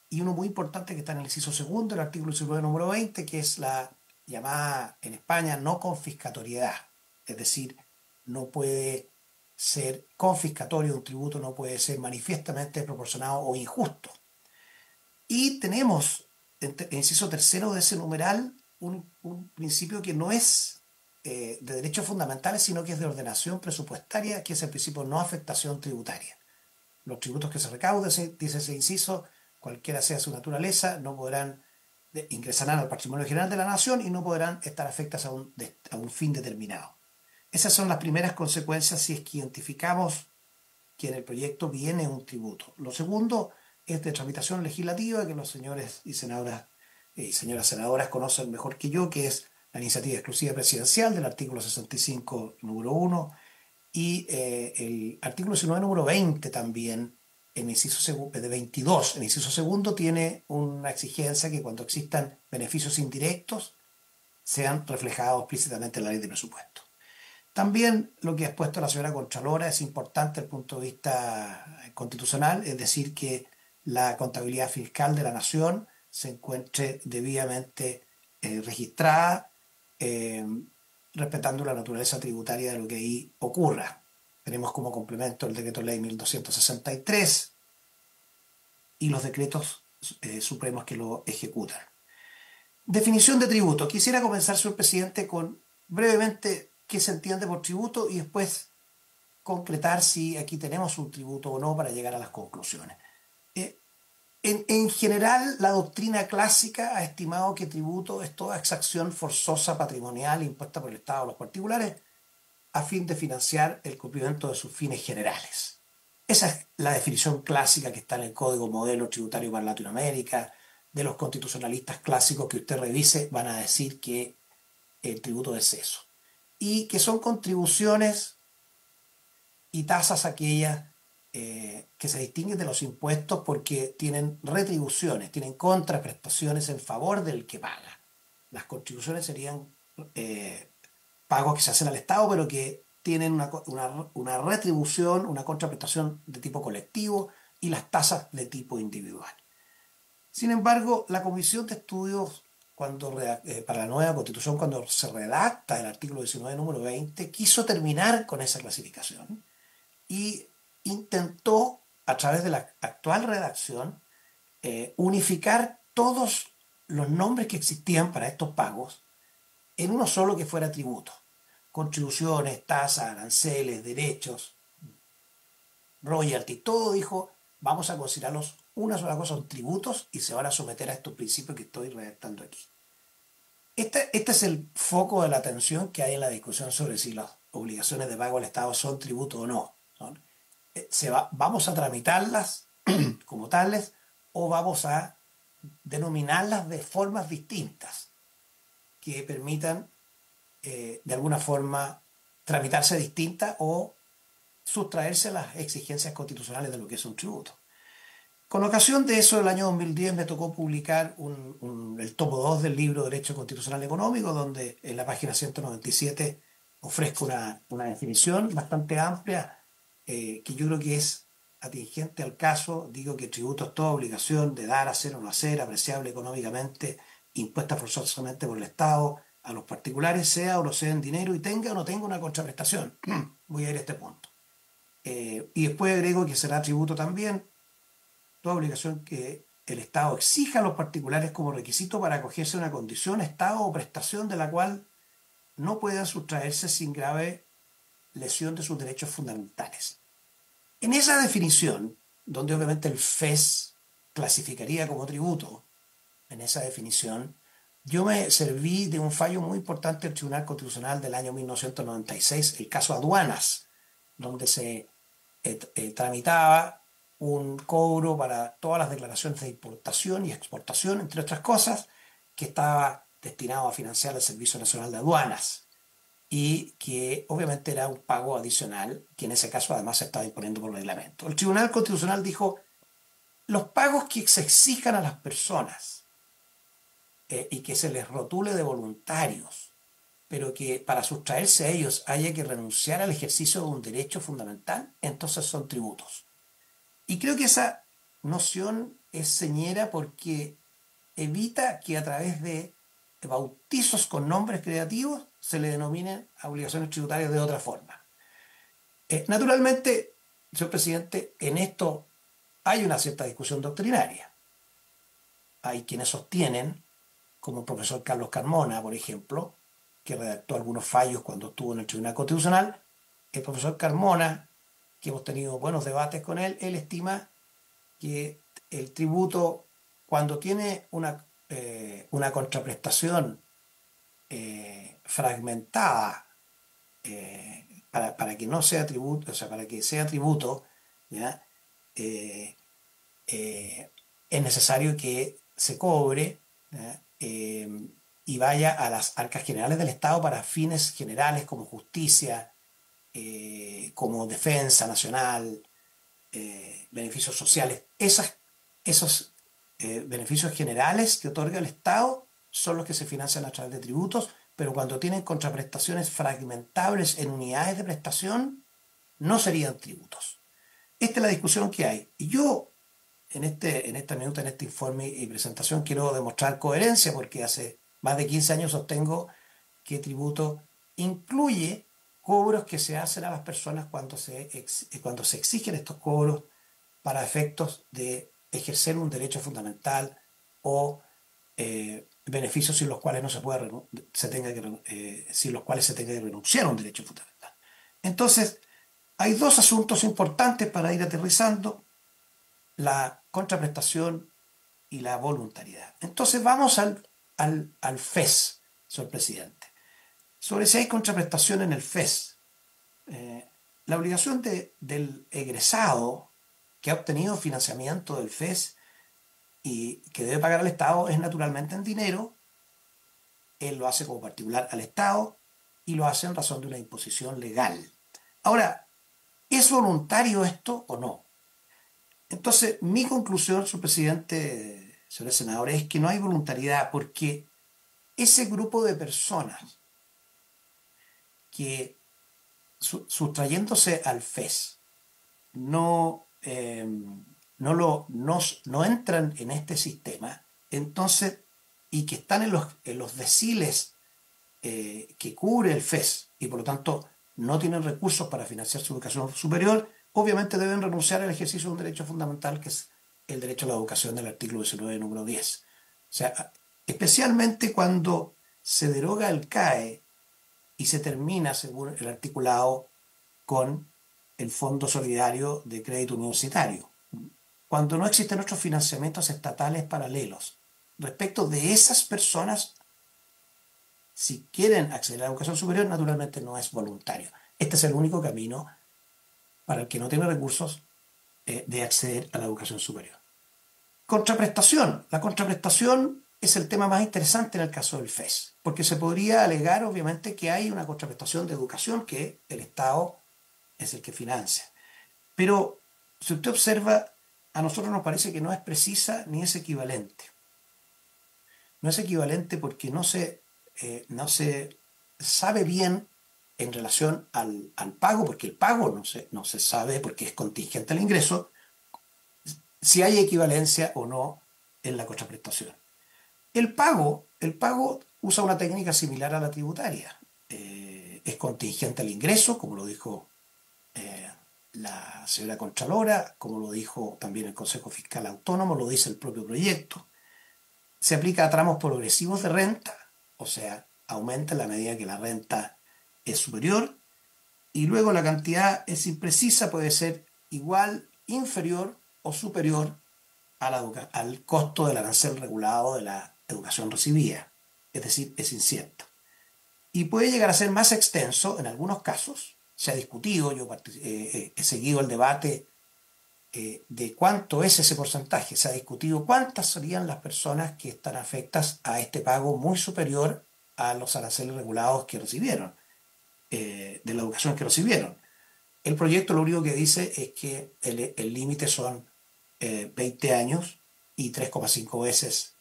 Y uno muy importante que está en el inciso segundo, el artículo 19, número 20, que es la llamada en España no confiscatoriedad, es decir, no puede ser confiscatorio un tributo, no puede ser manifiestamente desproporcionado o injusto. Y tenemos, en el inciso tercero de ese numeral, un principio que no es de derechos fundamentales, sino que es de ordenación presupuestaria, que es el principio no afectación tributaria. Los tributos que se recauden, dice ese inciso, cualquiera sea su naturaleza, no podrán ingresarán al patrimonio general de la nación y no podrán estar afectas a un fin determinado. Esas son las primeras consecuencias si es que identificamos que en el proyecto viene un tributo. Lo segundo es de tramitación legislativa, que los señores y señoras senadoras conocen mejor que yo, que es la iniciativa exclusiva presidencial del artículo 65, número 1, y el artículo 19, número 20 también, en el inciso de 22, el inciso segundo tiene una exigencia que cuando existan beneficios indirectos sean reflejados explícitamente en la ley de presupuesto. También lo que ha expuesto la señora Contralora es importante desde el punto de vista constitucional, es decir, que la contabilidad fiscal de la nación se encuentre debidamente registrada, respetando la naturaleza tributaria de lo que ahí ocurra. Tenemos como complemento el decreto ley 1263 y los decretos supremos que lo ejecutan. Definición de tributo. Quisiera comenzar, señor presidente, con brevemente qué se entiende por tributo y después concretar si aquí tenemos un tributo o no para llegar a las conclusiones. En general, la doctrina clásica ha estimado que tributo es toda exacción forzosa patrimonial impuesta por el Estado a los particulares a fin de financiar el cumplimiento de sus fines generales. Esa es la definición clásica que está en el Código Modelo Tributario para Latinoamérica. De los constitucionalistas clásicos que usted revise van a decir que el tributo es eso. Y que son contribuciones y tasas aquellas que se distinguen de los impuestos porque tienen retribuciones, tienen contraprestaciones en favor del que paga. Las contribuciones serían pagos que se hacen al Estado, pero que tienen una retribución, una contraprestación de tipo colectivo y las tasas de tipo individual. Sin embargo, la Comisión de Estudios para la nueva Constitución, cuando se redacta el artículo 19, número 20, quiso terminar con esa clasificación y intentó, a través de la actual redacción, unificar todos los nombres que existían para estos pagos en uno solo que fuera tributo. Contribuciones, tasas, aranceles, derechos, royalty, todo dijo, vamos a considerarlos una sola cosa, son tributos y se van a someter a estos principios que estoy redactando aquí. Este es el foco de la atención que hay en la discusión sobre si las obligaciones de pago al Estado son tributo o no. ¿Vamos a tramitarlas como tales o vamos a denominarlas de formas distintas que permitan de alguna forma tramitarse distintas o sustraerse a las exigencias constitucionales de lo que es un tributo? Con ocasión de eso, el año 2010 me tocó publicar el tomo 2 del libro Derecho Constitucional Económico, donde en la página 197 ofrezco una definición bastante amplia que yo creo que es atingente al caso. Digo que tributo es toda obligación de dar, hacer o no hacer, apreciable económicamente, impuesta forzosamente por el Estado a los particulares, sea o no sea en dinero y tenga o no tenga una contraprestación. Voy a ir a este punto. Y después agrego que será tributo también toda obligación que el Estado exija a los particulares como requisito para acogerse a una condición, estado o prestación de la cual no puedan sustraerse sin grave lesión de sus derechos fundamentales. En esa definición, donde obviamente el FES clasificaría como tributo, en esa definición, yo me serví de un fallo muy importante del Tribunal Constitucional del año 1996, el caso Aduanas, donde se tramitaba un cobro para todas las declaraciones de importación y exportación, entre otras cosas, que estaba destinado a financiar el Servicio Nacional de Aduanas y que obviamente era un pago adicional que en ese caso además se estaba imponiendo por reglamento. El Tribunal Constitucional dijo, los pagos que se exijan a las personas y que se les rotule de voluntarios, pero que para sustraerse a ellos haya que renunciar al ejercicio de un derecho fundamental, entonces son tributos. Y creo que esa noción es señera porque evita que a través de bautizos con nombres creativos se le denominen a obligaciones tributarias de otra forma. Naturalmente, señor presidente, en esto hay una cierta discusión doctrinaria. Hay quienes sostienen, como el profesor Carlos Carmona, por ejemplo, que redactó algunos fallos cuando estuvo en el Tribunal Constitucional. El profesor Carmona, que hemos tenido buenos debates con él, él estima que el tributo, cuando tiene una contraprestación fragmentada, para que no sea tributo, o sea, para que sea tributo, ¿ya? Es necesario que se cobre, ¿ya? Y vaya a las arcas generales del Estado para fines generales como justicia, como defensa nacional, beneficios sociales. Esos beneficios generales que otorga el Estado son los que se financian a través de tributos, pero cuando tienen contraprestaciones fragmentables en unidades de prestación, no serían tributos. Esta es la discusión que hay. Y yo, en esta minuta, en este informe y presentación, quiero demostrar coherencia, porque hace más de 15 años sostengo que tributo incluye cobros que se hacen a las personas cuando se exigen estos cobros para efectos de ejercer un derecho fundamental o beneficios sin los cuales sin los cuales se tenga que renunciar a un derecho fundamental. Entonces, hay dos asuntos importantes para ir aterrizando: la contraprestación y la voluntariedad. Entonces vamos al FES, señor presidente. Sobre si hay contraprestación en el FES. La obligación del egresado que ha obtenido financiamiento del FES y que debe pagar al Estado es naturalmente en dinero. Él lo hace como particular al Estado y lo hace en razón de una imposición legal. Ahora, ¿es voluntario esto o no? Entonces, mi conclusión, señor presidente, señores senadores, es que no hay voluntariedad, porque ese grupo de personas que sustrayéndose al FES no entran en este sistema, entonces, y que están en los deciles que cubre el FES y por lo tanto no tienen recursos para financiar su educación superior, obviamente deben renunciar al ejercicio de un derecho fundamental, que es el derecho a la educación del artículo 19, número 10. O sea, especialmente cuando se deroga el CAE y se termina, según el articulado, con el Fondo Solidario de Crédito Universitario, cuando no existen otros financiamientos estatales paralelos. Respecto de esas personas, si quieren acceder a la educación superior, naturalmente no es voluntario. Este es el único camino para el que no tiene recursos de acceder a la educación superior. Contraprestación. La contraprestación es el tema más interesante en el caso del FES, porque se podría alegar, obviamente, que hay una contraprestación de educación que el Estado es el que financia. Pero, si usted observa, a nosotros nos parece que no es precisa ni es equivalente. No es equivalente porque no se sabe bien en relación al pago, porque el pago no se sabe porque es contingente al ingreso, si hay equivalencia o no en la contraprestación. El pago usa una técnica similar a la tributaria. Es contingente al ingreso, como lo dijo la señora Contralora, como lo dijo también el Consejo Fiscal Autónomo, lo dice el propio proyecto. Se aplica a tramos progresivos de renta, o sea, aumenta en la medida que la renta es superior, y luego la cantidad es imprecisa, puede ser igual, inferior o superior al costo del arancel regulado de la educación recibida, es decir, es incierto. Y puede llegar a ser más extenso en algunos casos. Se ha discutido, yo he seguido el debate de cuánto es ese porcentaje. Se ha discutido cuántas serían las personas que están afectas a este pago muy superior a los aranceles regulados que recibieron, de la educación que recibieron. El proyecto lo único que dice es que el límite son 20 años y 3,5 veces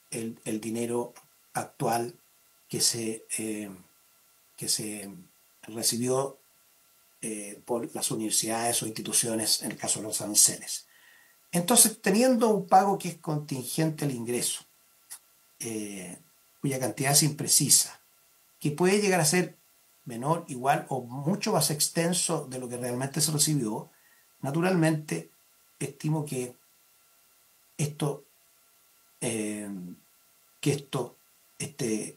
el dinero actual que se recibió por las universidades o instituciones en el caso de los aranceles. Entonces, teniendo un pago que es contingente al ingreso, cuya cantidad es imprecisa, que puede llegar a ser menor, igual o mucho más extenso de lo que realmente se recibió, naturalmente estimo que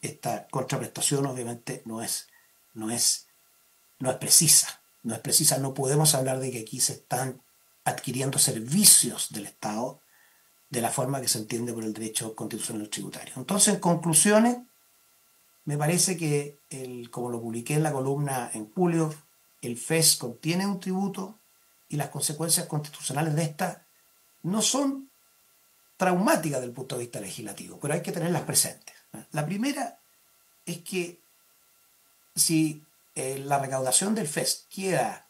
esta contraprestación obviamente no es precisa. No es precisa, no podemos hablar de que aquí se están adquiriendo servicios del Estado de la forma que se entiende por el derecho constitucional tributario. Entonces, en conclusiones, me parece que, como lo publiqué en la columna en julio, el FES contiene un tributo y las consecuencias constitucionales de esta no son traumáticas desde el punto de vista legislativo, pero hay que tenerlas presentes. La primera es que si la recaudación del FES queda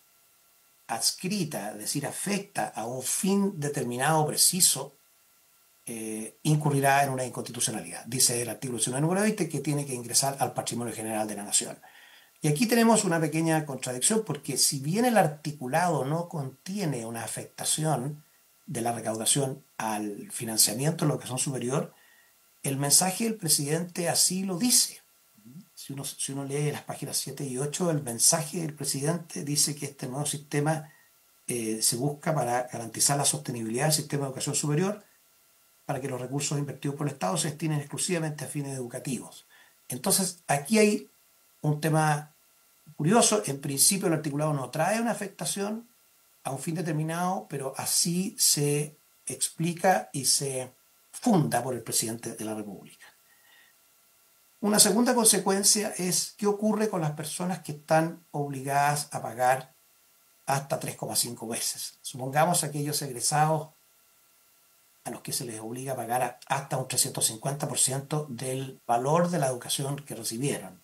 adscrita, es decir, afecta a un fin determinado preciso, incurrirá en una inconstitucionalidad. Dice el artículo 19, número 20, que tiene que ingresar al patrimonio general de la nación. Y aquí tenemos una pequeña contradicción, porque si bien el articulado no contiene una afectación de la recaudación al financiamiento en lo que son superior, el mensaje del presidente así lo dice. Si uno lee las páginas 7 y 8, el mensaje del presidente dice que este nuevo sistema se busca para garantizar la sostenibilidad del sistema de educación superior, para que los recursos invertidos por el Estado se destinen exclusivamente a fines educativos. Entonces, aquí hay un tema curioso. En principio, el articulado no trae una afectación a un fin determinado, pero así se explica y se funda por el presidente de la República. Una segunda consecuencia es qué ocurre con las personas que están obligadas a pagar hasta 3,5 veces. Supongamos aquellos egresados a los que se les obliga a pagar hasta un 350% del valor de la educación que recibieron.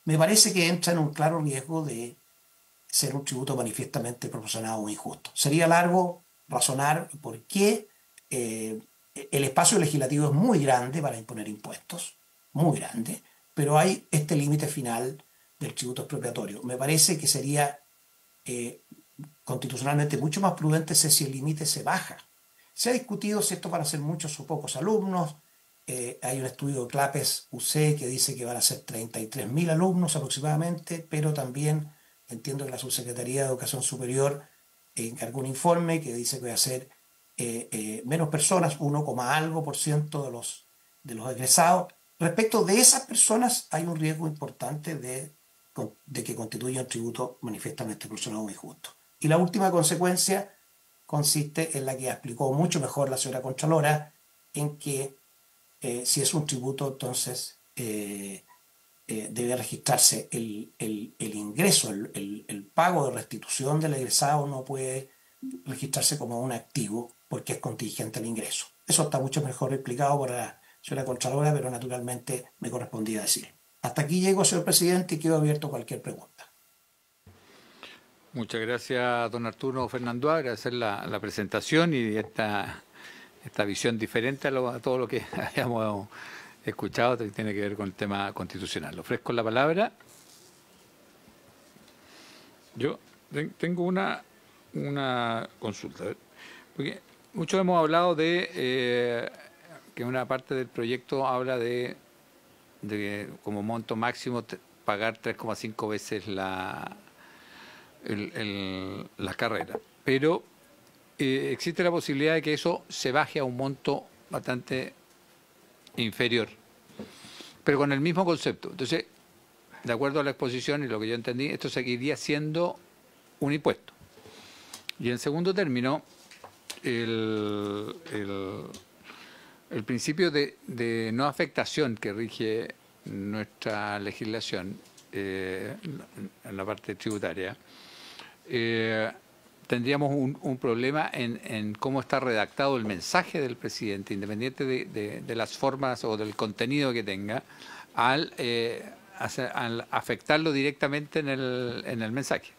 Me parece que entra en un claro riesgo de ser un tributo manifiestamente proporcionado o injusto. Sería largo razonar por qué el espacio legislativo es muy grande para imponer impuestos, muy grande, pero hay este límite final del tributo expropiatorio. Me parece que sería constitucionalmente mucho más prudente si el límite se baja. Se ha discutido si esto van a ser muchos o pocos alumnos. Hay un estudio de CLAPES UC que dice que van a ser 33.000 alumnos aproximadamente, pero también entiendo que la Subsecretaría de Educación Superior encargó un informe que dice que va a ser menos personas, 1,algo% de los egresados. Respecto de esas personas hay un riesgo importante de que constituya un tributo manifiestamente proporcionado o injusto. Y la última consecuencia consiste en la que explicó mucho mejor la señora Contralora, en que si es un tributo, entonces debe registrarse el ingreso, el pago de restitución del egresado no puede registrarse como un activo porque es contingente al ingreso. Eso está mucho mejor explicado por la señora Contralora, pero naturalmente me correspondía decir. Hasta aquí llego, señor presidente, y quedo abierto a cualquier pregunta. Muchas gracias, don Arturo Fernando. Agradecer la presentación y esta visión diferente a todo lo que habíamos escuchado, que tiene que ver con el tema constitucional. Le ofrezco la palabra. Yo tengo una consulta. Porque muchos hemos hablado de que una parte del proyecto habla de como monto máximo pagar 3,5 veces la carrera, pero existe la posibilidad de que eso se baje a un monto bastante inferior, pero con el mismo concepto. Entonces, de acuerdo a la exposición y lo que yo entendí, esto seguiría siendo un impuesto. Y en segundo término, el principio de no afectación que rige nuestra legislación en la parte tributaria, tendríamos un problema en cómo está redactado el mensaje del presidente, independiente de las formas o del contenido que tenga, al afectarlo directamente en el mensaje.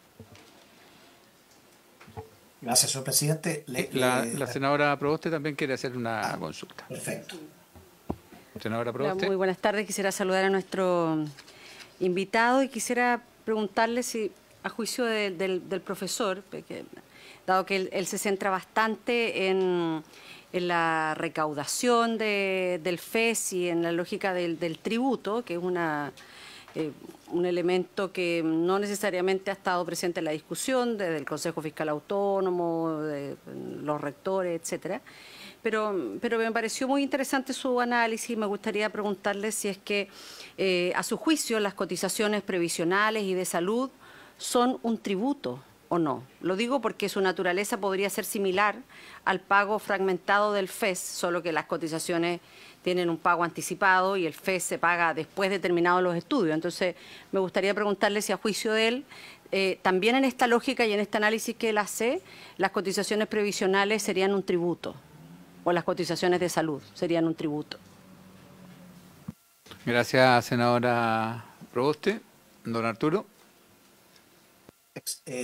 Gracias, señor presidente. La senadora Proboste también quiere hacer una consulta. Perfecto. Senadora Proboste. Muy buenas tardes. Quisiera saludar a nuestro invitado y quisiera preguntarle si, a juicio del profesor, porque, dado que él se centra bastante en recaudación del FES y en la lógica del tributo, que es un elemento que no necesariamente ha estado presente en la discusión desde el Consejo Fiscal Autónomo, de los rectores, etcétera. Pero me pareció muy interesante su análisis y me gustaría preguntarle si es que, a su juicio, las cotizaciones previsionales y de salud son un tributo o no. Lo digo porque su naturaleza podría ser similar al pago fragmentado del FES, solo que las cotizaciones tienen un pago anticipado y el FES se paga después de terminados los estudios. Entonces, me gustaría preguntarle si a juicio de él, también en esta lógica y en este análisis que él hace, las cotizaciones previsionales serían un tributo o las cotizaciones de salud serían un tributo. Gracias, senadora Proboste. Don Arturo.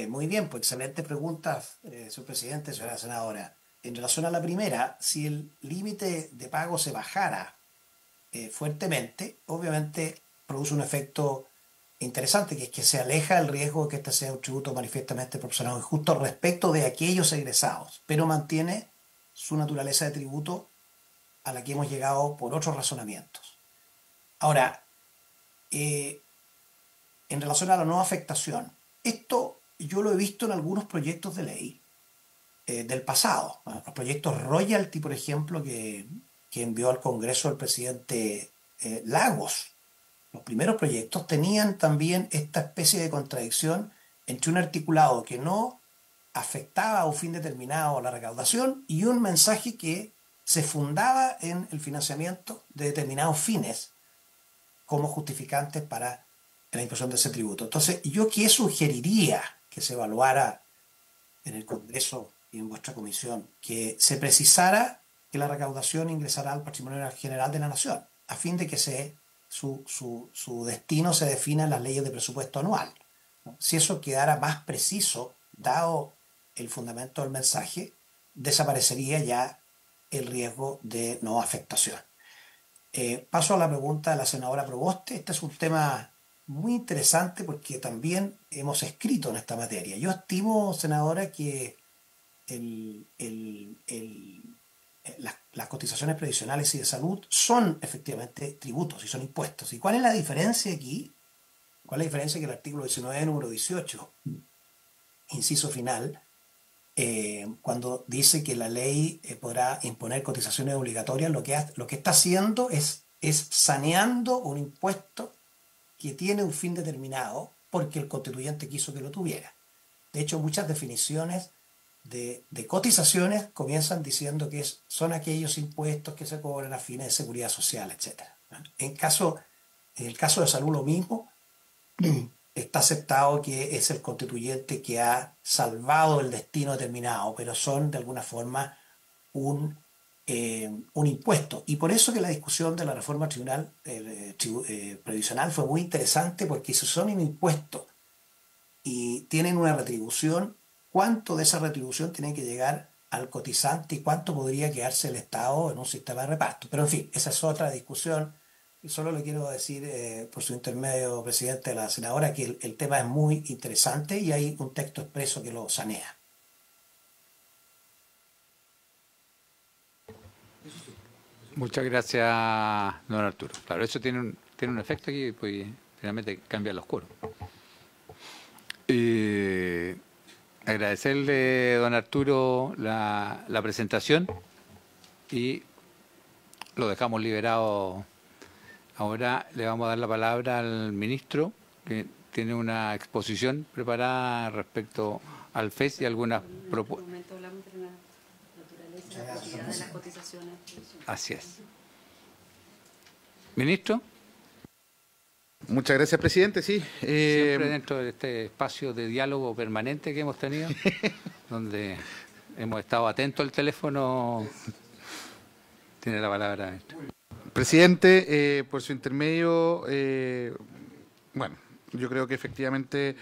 Muy bien, pues excelente pregunta, señor presidente, señora senadora. En relación a la primera, si el límite de pago se bajara fuertemente, obviamente produce un efecto interesante, que es que se aleja el riesgo de que este sea un tributo manifiestamente proporcionado y justo respecto de aquellos egresados, pero mantiene su naturaleza de tributo a la que hemos llegado por otros razonamientos. Ahora, en relación a la no afectación, esto yo lo he visto en algunos proyectos de ley del pasado. Los proyectos royalty, por ejemplo, que envió al Congreso el presidente Lagos. Los primeros proyectos tenían también esta especie de contradicción entre un articulado que no afectaba a un fin determinado a la recaudación y un mensaje que se fundaba en el financiamiento de determinados fines como justificantes para la imposición de ese tributo. Entonces, ¿yo qué sugeriría que se evaluara en el Congreso y en vuestra comisión? Que se precisara que la recaudación ingresará al patrimonio general de la Nación, a fin de que su destino se defina en las leyes de presupuesto anual. Si eso quedara más preciso, dado el fundamento del mensaje, desaparecería ya el riesgo de no afectación. Paso a la pregunta de la senadora Proboste. Este es un tema muy interesante porque también hemos escrito en esta materia. Yo estimo, senadora, que las cotizaciones previsionales y de salud son efectivamente tributos y son impuestos. ¿Y cuál es la diferencia aquí? ¿Cuál es la diferencia? Que el artículo 19, número 18, inciso final, cuando dice que la ley podrá imponer cotizaciones obligatorias, lo que está haciendo es saneando un impuesto que tiene un fin determinado porque el constituyente quiso que lo tuviera. De hecho, muchas definiciones de cotizaciones comienzan diciendo que son aquellos impuestos que se cobran a fines de seguridad social, etc. En el caso de salud lo mismo, está aceptado que es el constituyente que ha salvado el destino determinado, pero son de alguna forma un impuesto. Y por eso que la discusión de la reforma previsional fue muy interesante, porque si son un impuesto y tienen una retribución, ¿cuánto de esa retribución tiene que llegar al cotizante y cuánto podría quedarse el Estado en un sistema de reparto? Pero en fin, esa es otra discusión. Y solo le quiero decir, por su intermedio, presidente, de la senadora, que el tema es muy interesante y hay un texto expreso que lo sanea. Muchas gracias, don Arturo. Claro, eso tiene un efecto aquí, pues finalmente cambia los cuerpos. Agradecerle, don Arturo, la presentación y lo dejamos liberado. Ahora le vamos a dar la palabra al ministro, que tiene una exposición preparada respecto al FES y algunas propuestas. Así es. Ministro. Muchas gracias, presidente. Sí, siempre dentro de este espacio de diálogo permanente que hemos tenido, donde hemos estado atentos al teléfono, tiene la palabra, ministro. Presidente, por su intermedio, bueno, yo creo que efectivamente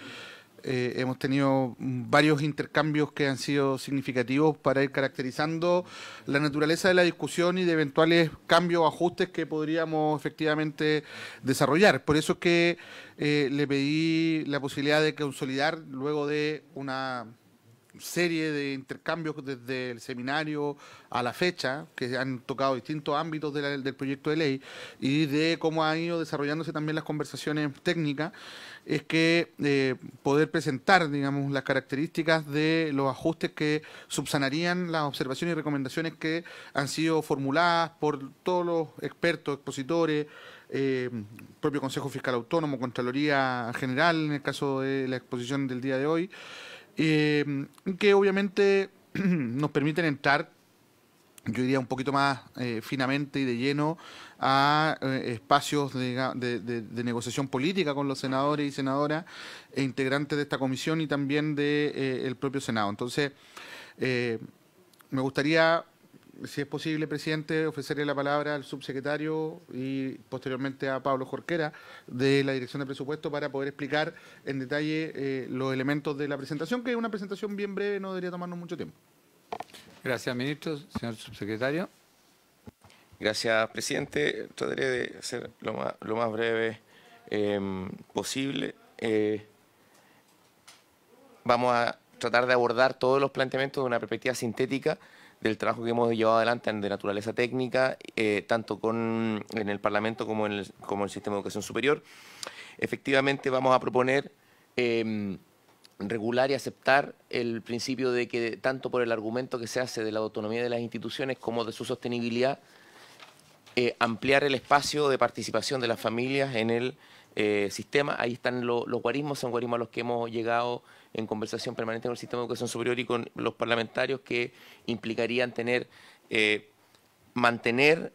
hemos tenido varios intercambios que han sido significativos para ir caracterizando la naturaleza de la discusión y de eventuales cambios o ajustes que podríamos efectivamente desarrollar. Por eso es que le pedí la posibilidad de consolidar, luego de una serie de intercambios desde el seminario a la fecha, que han tocado distintos ámbitos del proyecto de ley, y de cómo han ido desarrollándose también las conversaciones técnicas, es que poder presentar, digamos, las características de los ajustes que subsanarían las observaciones y recomendaciones que han sido formuladas por todos los expertos, expositores, propio Consejo Fiscal Autónomo, Contraloría General, en el caso de la exposición del día de hoy, que obviamente nos permiten entrar, yo diría, un poquito más finamente y de lleno a espacios de negociación política con los senadores y senadoras e integrantes de esta comisión y también del propio Senado. Entonces, me gustaría, si es posible, presidente, ofrecerle la palabra al subsecretario y posteriormente a Pablo Jorquera de la Dirección de Presupuesto para poder explicar en detalle los elementos de la presentación, que es una presentación bien breve, no debería tomarnos mucho tiempo. Gracias, ministro. Señor subsecretario. Gracias, presidente. Trataré de ser lo más breve posible. Vamos a tratar de abordar todos los planteamientos de una perspectiva sintética del trabajo que hemos llevado adelante de naturaleza técnica, tanto en el Parlamento como en el Sistema de Educación Superior. Efectivamente, vamos a proponer regular y aceptar el principio de que, tanto por el argumento que se hace de la autonomía de las instituciones como de su sostenibilidad, ampliar el espacio de participación de las familias en el sistema. Ahí están los guarismos, son guarismos a los que hemos llegado en conversación permanente con el Sistema de Educación Superior y con los parlamentarios, que implicarían mantener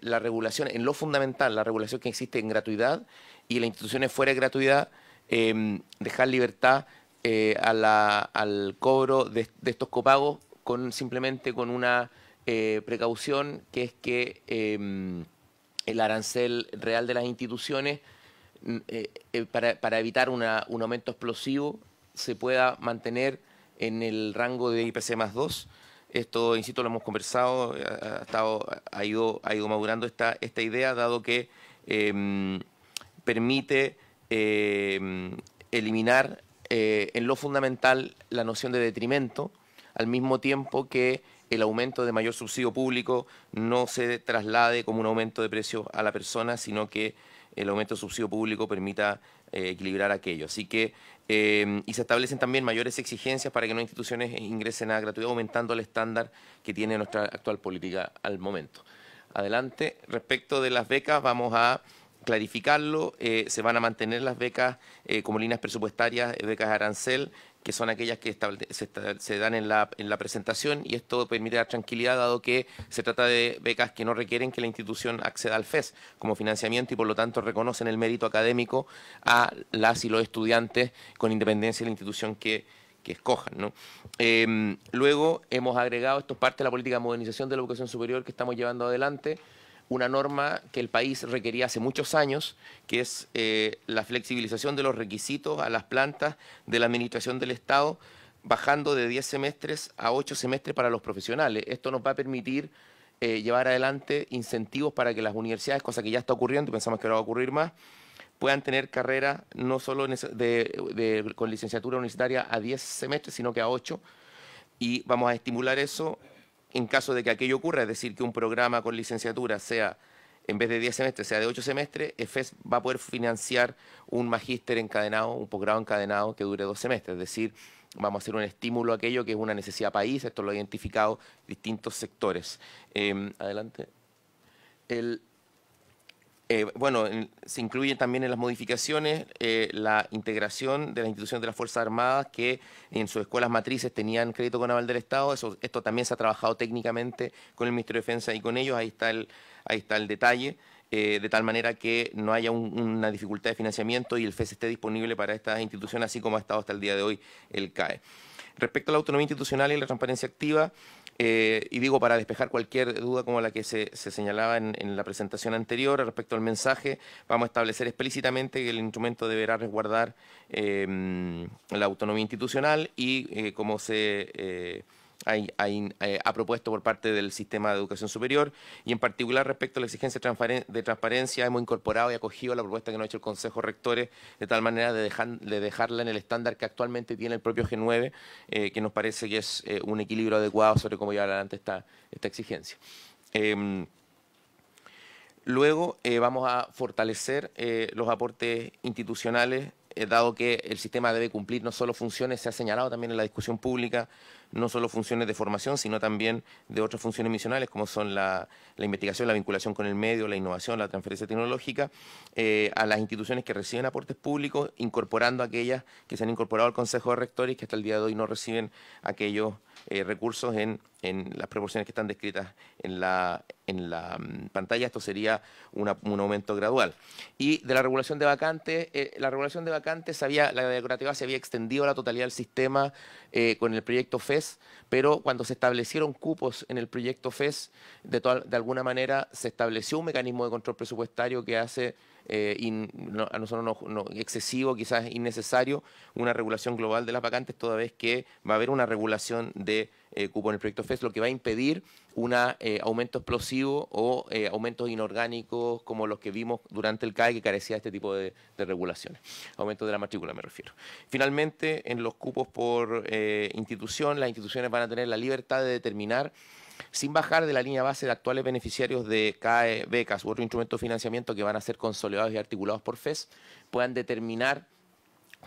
la regulación en lo fundamental, la regulación que existe en gratuidad, y las instituciones fuera de gratuidad, dejar libertad al cobro de estos copagos simplemente con una precaución, que es que el arancel real de las instituciones, para evitar un aumento explosivo, se pueda mantener en el rango de IPC más 2. Esto, insisto, lo hemos conversado, ha ido madurando esta idea, dado que permite eliminar en lo fundamental la noción de detrimento, al mismo tiempo que el aumento de mayor subsidio público no se traslade como un aumento de precio a la persona, sino que el aumento de subsidio público permita equilibrar aquello. Así que, y se establecen también mayores exigencias para que no instituciones ingresen a gratuidad, aumentando el estándar que tiene nuestra actual política al momento. Adelante. Respecto de las becas, vamos a clarificarlo. Se van a mantener las becas como líneas presupuestarias, becas arancel, que son aquellas que se dan en la presentación, y esto permite dar tranquilidad, dado que se trata de becas que no requieren que la institución acceda al FES como financiamiento, y por lo tanto reconocen el mérito académico a las y los estudiantes con independencia de la institución que escojan, ¿no? Luego hemos agregado, esto es parte de la política de modernización de la educación superior que estamos llevando adelante, una norma que el país requería hace muchos años, que es la flexibilización de los requisitos a las plantas de la administración del Estado, bajando de 10 semestres a 8 semestres para los profesionales. Esto nos va a permitir llevar adelante incentivos para que las universidades, cosa que ya está ocurriendo y pensamos que ahora va a ocurrir más, puedan tener carreras no solo con licenciatura universitaria a 10 semestres, sino que a 8, y vamos a estimular eso en caso de que aquello ocurra, es decir, que un programa con licenciatura sea, en vez de 10 semestres, sea de 8 semestres, EFES va a poder financiar un magíster encadenado, un posgrado encadenado que dure 2 semestres. Es decir, vamos a hacer un estímulo a aquello que es una necesidad país, esto lo ha identificado distintos sectores. Adelante. Bueno, se incluye también en las modificaciones la integración de las instituciones de las Fuerzas Armadas que en sus escuelas matrices tenían crédito con aval del Estado. Esto también se ha trabajado técnicamente con el Ministerio de Defensa y con ellos. Ahí está el detalle, de tal manera que no haya una dificultad de financiamiento y el FES esté disponible para estas instituciones, así como ha estado hasta el día de hoy el CAE. Respecto a la autonomía institucional y la transparencia activa, y digo, para despejar cualquier duda como la que se señalaba en la presentación anterior, respecto al mensaje, vamos a establecer explícitamente que el instrumento deberá resguardar la autonomía institucional y, como se ha propuesto por parte del sistema de educación superior, y en particular respecto a la exigencia de transparencia hemos incorporado y acogido la propuesta que nos ha hecho el Consejo de Rectores, de tal manera de dejarla en el estándar que actualmente tiene el propio G9, que nos parece que es un equilibrio adecuado sobre cómo llevar adelante esta exigencia. Luego vamos a fortalecer los aportes institucionales, dado que el sistema debe cumplir no solo funciones, se ha señalado también en la discusión pública, no solo funciones de formación, sino también de otras funciones misionales, como son la investigación, la vinculación con el medio, la innovación, la transferencia tecnológica, a las instituciones que reciben aportes públicos, incorporando aquellas que se han incorporado al Consejo de Rectores y que hasta el día de hoy no reciben aquellos recursos en las proporciones que están descritas en la pantalla. Esto sería un aumento gradual. Y de la regulación de vacantes, la gratuidad se había extendido a la totalidad del sistema con el proyecto FES, pero cuando se establecieron cupos en el proyecto FES, de alguna manera se estableció un mecanismo de control presupuestario que hace a nosotros excesivo, quizás innecesario, una regulación global de las vacantes, toda vez que va a haber una regulación de cupo en el proyecto FES, lo que va a impedir un aumento explosivo o aumentos inorgánicos como los que vimos durante el CAE, que carecía de este tipo de regulaciones. Aumento de la matrícula me refiero. Finalmente, en los cupos por institución, las instituciones van a tener la libertad de determinar, sin bajar de la línea base de actuales beneficiarios de CAE, becas u otro instrumento de financiamiento que van a ser consolidados y articulados por FES, puedan determinar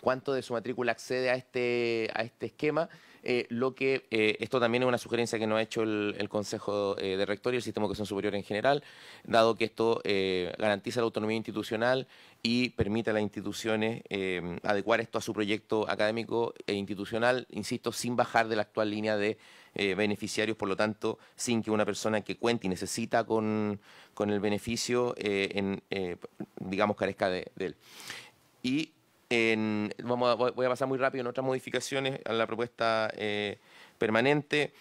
cuánto de su matrícula accede a este esquema, esto también es una sugerencia que nos ha hecho el Consejo de Rectores y el Sistema de Educación Superior en general, dado que esto garantiza la autonomía institucional y permite a las instituciones adecuar esto a su proyecto académico e institucional, insisto, sin bajar de la actual línea de beneficiarios, por lo tanto, sin que una persona que cuente y necesita con el beneficio, digamos, carezca de él. Y voy a pasar muy rápido en otras modificaciones a la propuesta permanente.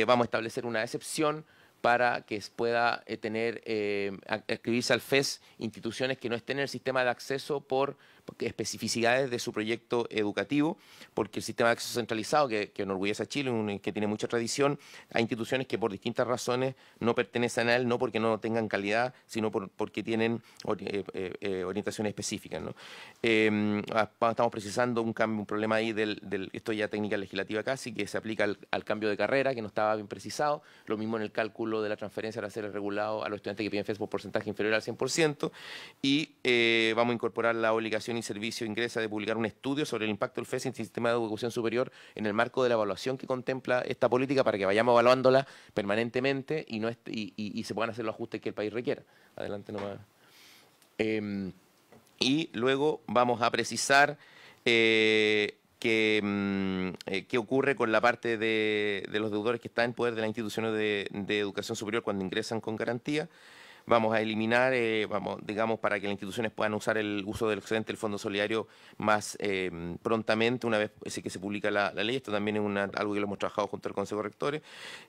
Vamos a establecer una excepción para que pueda escribirse al FES instituciones que no estén en el sistema de acceso por especificidades de su proyecto educativo, porque el sistema de acceso centralizado, que enorgullece a Chile, que tiene mucha tradición, hay instituciones que por distintas razones no pertenecen a él, no porque no tengan calidad, sino porque tienen orientaciones específicas, ¿no? Estamos precisando un problema ahí esto ya técnica legislativa casi, que se aplica al cambio de carrera, que no estaba bien precisado, lo mismo en el cálculo de la transferencia para ser regulado a los estudiantes que piden FES por porcentaje inferior al 100%, y vamos a incorporar la obligación y servicio ingresa de publicar un estudio sobre el impacto del FES en el sistema de educación superior en el marco de la evaluación que contempla esta política, para que vayamos evaluándola permanentemente y se puedan hacer los ajustes que el país requiera. Adelante nomás. Y luego vamos a precisar qué ocurre con la parte de los deudores que están en poder de las instituciones de educación superior cuando ingresan con garantía. Vamos a eliminar, digamos, para que las instituciones puedan usar el uso del excedente del Fondo Solidario más prontamente, una vez que se publica la ley. Esto también es algo que lo hemos trabajado junto al Consejo de Rectores,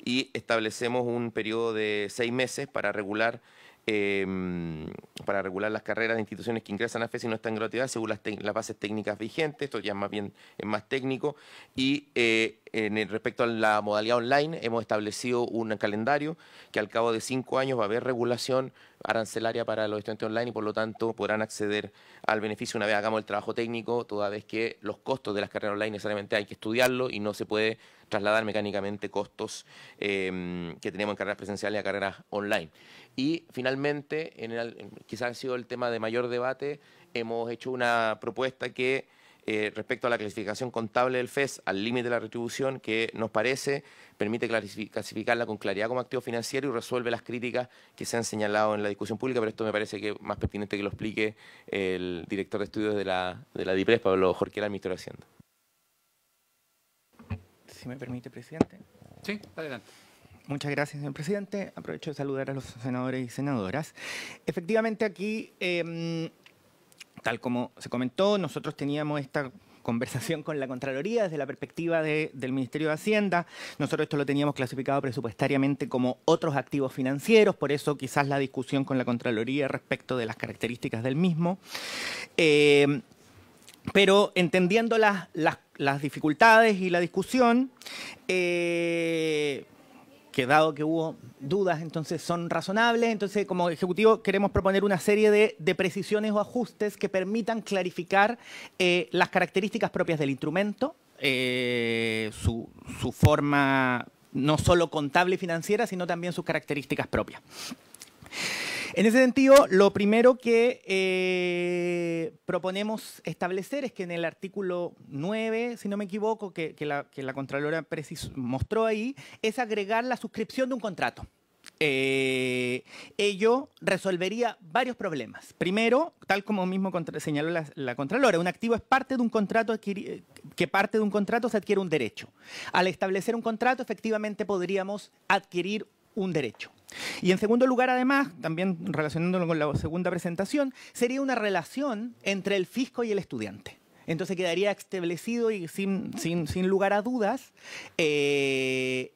y establecemos un periodo de 6 meses para regular las carreras de instituciones que ingresan a FES y no están en gratuidad según las bases técnicas vigentes. Esto ya es más técnico. Y respecto a la modalidad online, hemos establecido un calendario que al cabo de 5 años va a haber regulación arancelaria para los estudiantes online y por lo tanto podrán acceder al beneficio una vez hagamos el trabajo técnico, toda vez que los costos de las carreras online necesariamente hay que estudiarlo y no se puede trasladar mecánicamente costos que teníamos en carreras presenciales a carreras online. Y finalmente, quizás ha sido el tema de mayor debate, hemos hecho una propuesta que respecto a la clasificación contable del FES al límite de la retribución, que nos parece permite clasificarla con claridad como activo financiero y resuelve las críticas que se han señalado en la discusión pública, pero esto me parece que es más pertinente que lo explique el director de estudios de la DIPRES, Pablo Jorquera, el ministro de Hacienda. Si me permite, presidente. Sí, adelante. Muchas gracias, señor presidente. Aprovecho de saludar a los senadores y senadoras. Efectivamente, aquí, tal como se comentó, nosotros teníamos esta conversación con la Contraloría desde la perspectiva del Ministerio de Hacienda. Nosotros esto lo teníamos clasificado presupuestariamente como otros activos financieros, por eso quizás la discusión con la Contraloría respecto de las características del mismo. Pero entendiendo las las dificultades y la discusión, que dado que hubo dudas, entonces son razonables. Entonces, como Ejecutivo, queremos proponer una serie de precisiones o ajustes que permitan clarificar las características propias del instrumento, su forma no solo contable y financiera, sino también sus características propias. En ese sentido, lo primero que proponemos establecer es que en el artículo 9, si no me equivoco, que la Contralora mostró ahí, es agregar la suscripción de un contrato. Ello resolvería varios problemas. Primero, tal como mismo señaló la Contralora, un activo es parte de un contrato que parte de un contrato se adquiere un derecho. Al establecer un contrato, efectivamente podríamos adquirir un derecho. Y en segundo lugar, además, también relacionándolo con la segunda presentación, sería una relación entre el fisco y el estudiante. Entonces quedaría establecido y sin lugar a dudas que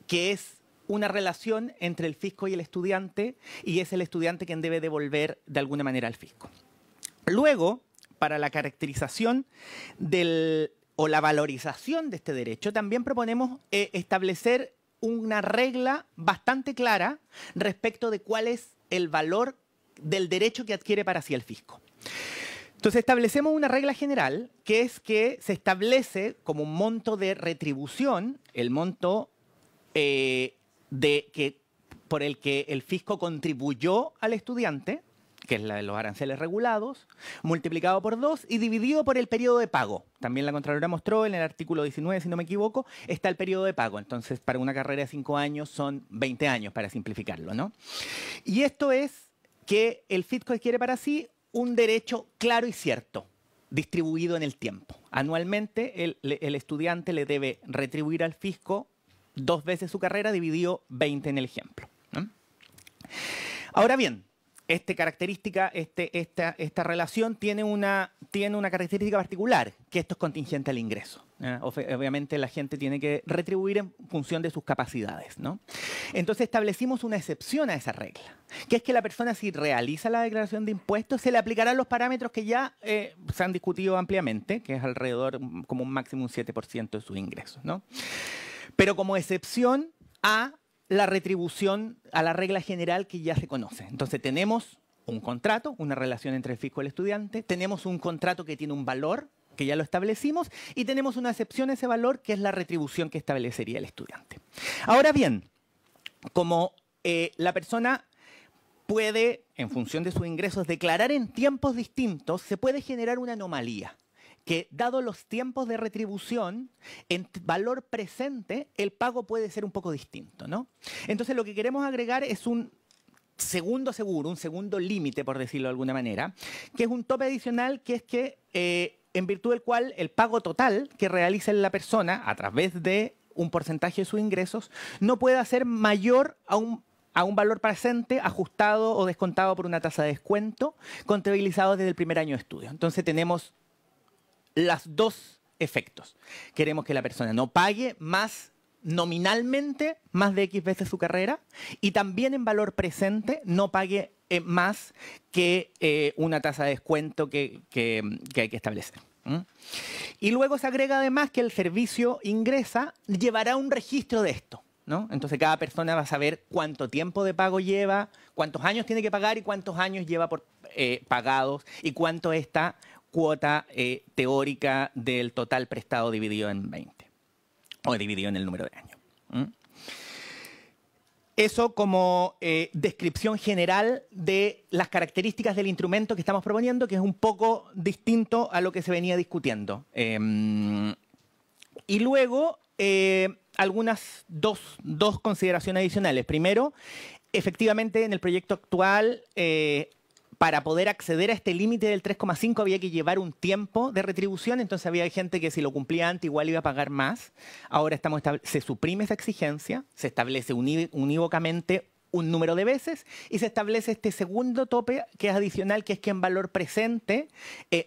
es una relación entre el fisco y el estudiante, y es el estudiante quien debe devolver de alguna manera al fisco. Luego, para la caracterización o la valorización de este derecho, también proponemos establecer una regla bastante clara respecto de cuál es el valor del derecho que adquiere para sí el fisco. Entonces establecemos una regla general, que es que se establece como un monto de retribución, el monto por el que el fisco contribuyó al estudiante, que es la de los aranceles regulados, multiplicado por 2 y dividido por el periodo de pago. También la Contralora mostró en el artículo 19, si no me equivoco, está el periodo de pago. Entonces, para una carrera de 5 años son 20 años, para simplificarlo, ¿no? Y esto es que el fisco adquiere para sí un derecho claro y cierto, distribuido en el tiempo. Anualmente, el estudiante le debe retribuir al fisco 2 veces su carrera, dividido 20 en el ejemplo, ¿no? Ahora bien, esta relación tiene una característica particular, que esto es contingente al ingreso. Obviamente la gente tiene que retribuir en función de sus capacidades, ¿no? Entonces establecimos una excepción a esa regla, que es que la persona, si realiza la declaración de impuestos, se le aplicarán los parámetros que ya se han discutido ampliamente, que es alrededor como un máximo un 7% de sus ingresos, ¿no? Pero como excepción a la retribución, a la regla general que ya se conoce. Entonces tenemos un contrato, una relación entre el fisco y el estudiante, tenemos un contrato que tiene un valor, que ya lo establecimos, y tenemos una excepción a ese valor, que es la retribución que establecería el estudiante. Ahora bien, como la persona puede, en función de sus ingresos, declarar en tiempos distintos, se puede generar una anomalía, que dado los tiempos de retribución, en valor presente, el pago puede ser un poco distinto, ¿no? Entonces lo que queremos agregar es un segundo seguro, un segundo límite, por decirlo de alguna manera, que es un tope adicional, que es que en virtud del cual el pago total que realice la persona a través de un porcentaje de sus ingresos no pueda ser mayor a un valor presente ajustado o descontado por una tasa de descuento contabilizado desde el primer año de estudio. Entonces tenemos los dos efectos. Queremos que la persona no pague más nominalmente más de X veces su carrera, y también en valor presente no pague más que una tasa de descuento que hay que establecer. Y luego se agrega además que el servicio ingresa llevará un registro de esto, ¿no? Entonces cada persona va a saber cuánto tiempo de pago lleva, cuántos años tiene que pagar y cuántos años lleva por pagados, y cuánto esta cuota teórica del total prestado dividido en 20 o dividido en el número de años. Eso como descripción general de las características del instrumento que estamos proponiendo, que es un poco distinto a lo que se venía discutiendo. Y luego algunas dos consideraciones adicionales. Primero, efectivamente en el proyecto actual, para poder acceder a este límite del 3,5 había que llevar un tiempo de retribución, entonces había gente que si lo cumplía antes igual iba a pagar más. Ahora se suprime esa exigencia, se establece unívocamente un número de veces y se establece este segundo tope que es adicional, que es que en valor presente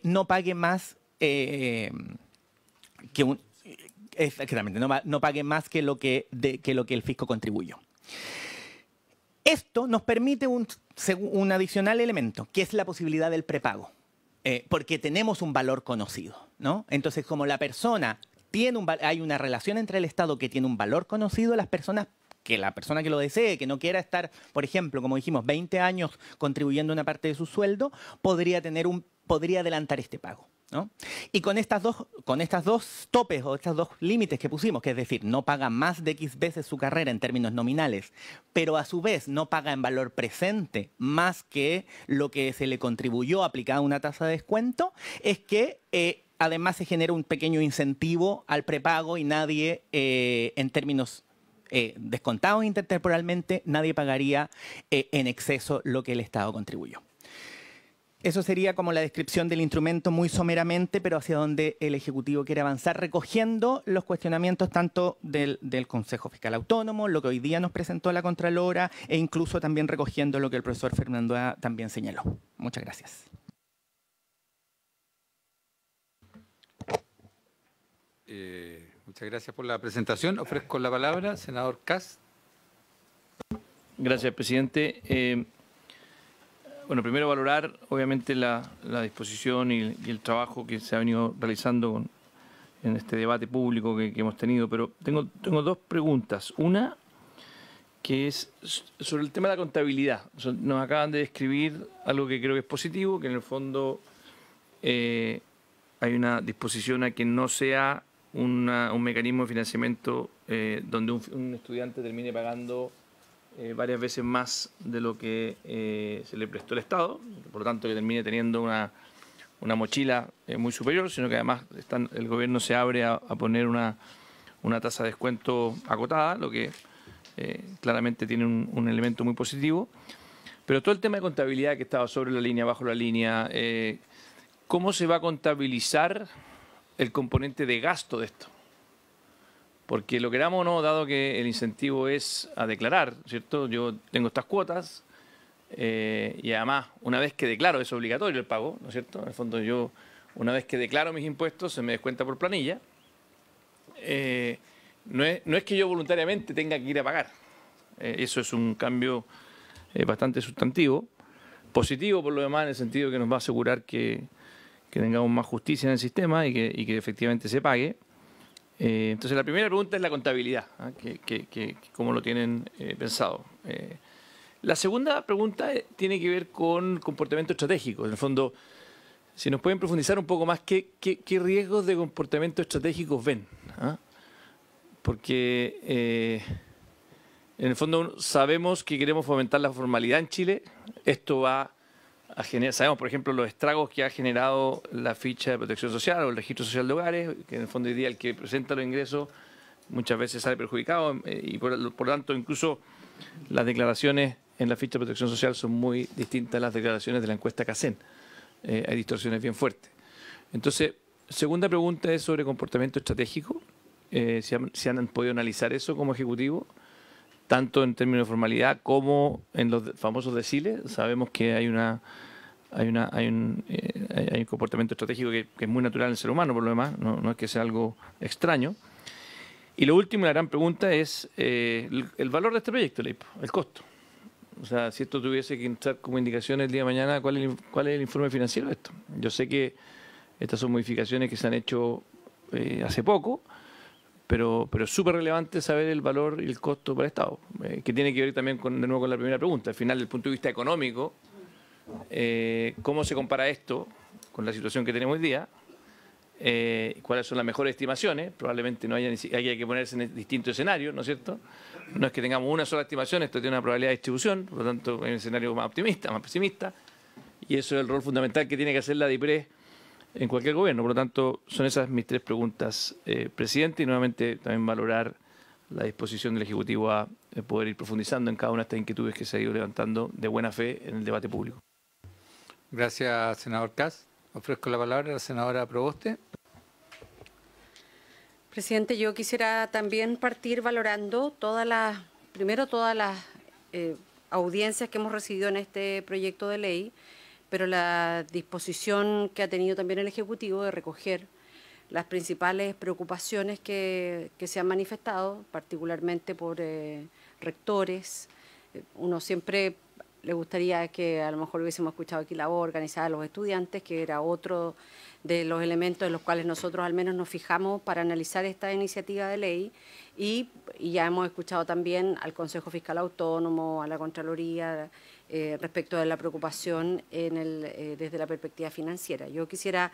no pague más no pague más que lo que el fisco contribuyó. Esto nos permite un adicional elemento, que es la posibilidad del prepago, porque tenemos un valor conocido, ¿no? Entonces, como la persona hay una relación entre el Estado que tiene un valor conocido, la persona que lo desee, que no quiera estar, por ejemplo, como dijimos, 20 años contribuyendo una parte de su sueldo, podría adelantar este pago, ¿no? Y con estas dos topes o estos dos límites que pusimos, que es decir, no paga más de X veces su carrera en términos nominales, pero a su vez no paga en valor presente más que lo que se le contribuyó aplicada una tasa de descuento, es que además se genera un pequeño incentivo al prepago y nadie, en términos descontados intertemporalmente, nadie pagaría en exceso lo que el Estado contribuyó. Eso sería como la descripción del instrumento muy someramente, pero hacia donde el Ejecutivo quiere avanzar, recogiendo los cuestionamientos tanto del Consejo Fiscal Autónomo, lo que hoy día nos presentó la Contralora, e incluso también recogiendo lo que el profesor Fernando también señaló. Muchas gracias. Muchas gracias por la presentación. Ofrezco la palabra, senador Kass. Gracias, presidente. Bueno, primero valorar, obviamente, la disposición y el trabajo que se ha venido realizando en este debate público que hemos tenido, pero tengo dos preguntas. Una, que es sobre el tema de la contabilidad. Nos acaban de describir algo que creo que es positivo, que en el fondo hay una disposición a que no sea un mecanismo de financiamiento donde un estudiante termine pagando varias veces más de lo que se le prestó el Estado, por lo tanto que termine teniendo una mochila muy superior, sino que además el gobierno se abre a poner una tasa de descuento acotada, lo que claramente tiene un elemento muy positivo. Pero todo el tema de contabilidad que estaba sobre la línea, bajo la línea, ¿cómo se va a contabilizar el componente de gasto de esto? Porque lo queramos o no, dado que el incentivo es a declarar, ¿cierto? Yo tengo estas cuotas y además, una vez que declaro, es obligatorio el pago, ¿no es cierto? En el fondo yo, una vez que declaro mis impuestos, se me descuenta por planilla. No es que yo voluntariamente tenga que ir a pagar. Eso es un cambio bastante sustantivo. Positivo, por lo demás, en el sentido que nos va a asegurar que tengamos más justicia en el sistema y que efectivamente se pague. Entonces, la primera pregunta es la contabilidad, ¿eh? ¿Cómo lo tienen pensado? La segunda pregunta tiene que ver con comportamiento estratégico. En el fondo, si nos pueden profundizar un poco más, ¿qué riesgos de comportamiento estratégicos ven? ¿Ah? Porque en el fondo sabemos que queremos fomentar la formalidad en Chile. Esto va a generar, sabemos por ejemplo los estragos que ha generado la ficha de protección social o el registro social de hogares, que en el fondo hoy día el que presenta los ingresos muchas veces sale perjudicado y por lo tanto incluso las declaraciones en la ficha de protección social son muy distintas a las declaraciones de la encuesta CACEN. Hay distorsiones bien fuertes. Entonces, segunda pregunta es sobre comportamiento estratégico. Si han podido analizar eso como ejecutivo, tanto en términos de formalidad como en los famosos deciles. Sabemos que hay un comportamiento estratégico que es muy natural en el ser humano, por lo demás, no es que sea algo extraño. Y lo último, la gran pregunta es el valor de este proyecto, el costo. O sea, si esto tuviese que entrar como indicación el día de mañana, ¿cuál es el informe financiero de esto? Yo sé que estas son modificaciones que se han hecho hace poco, pero es súper relevante saber el valor y el costo para el Estado, que tiene que ver también de nuevo con la primera pregunta. Al final, desde el punto de vista económico, ¿cómo se compara esto con la situación que tenemos hoy día? ¿Cuáles son las mejores estimaciones? Probablemente no haya que ponerse en distintos escenarios, ¿no es cierto? No es que tengamos una sola estimación, esto tiene una probabilidad de distribución, por lo tanto hay un escenario más optimista, más pesimista, y eso es el rol fundamental que tiene que hacer la DIPRE en cualquier gobierno. Por lo tanto, son esas mis tres preguntas, presidente, y nuevamente también valorar la disposición del Ejecutivo a poder ir profundizando en cada una de estas inquietudes que se ha ido levantando de buena fe en el debate público. Gracias, senador Kass. Ofrezco la palabra a la senadora Proboste. Presidente, yo quisiera también partir valorando todas las audiencias que hemos recibido en este proyecto de ley, pero la disposición que ha tenido también el Ejecutivo de recoger las principales preocupaciones que se han manifestado, particularmente por rectores. Uno siempre le gustaría que a lo mejor hubiésemos escuchado aquí la voz organizada de los estudiantes, que era otro de los elementos en los cuales nosotros al menos nos fijamos para analizar esta iniciativa de ley, y ya hemos escuchado también al Consejo Fiscal Autónomo, a la Contraloría, respecto de la preocupación desde la perspectiva financiera. Yo quisiera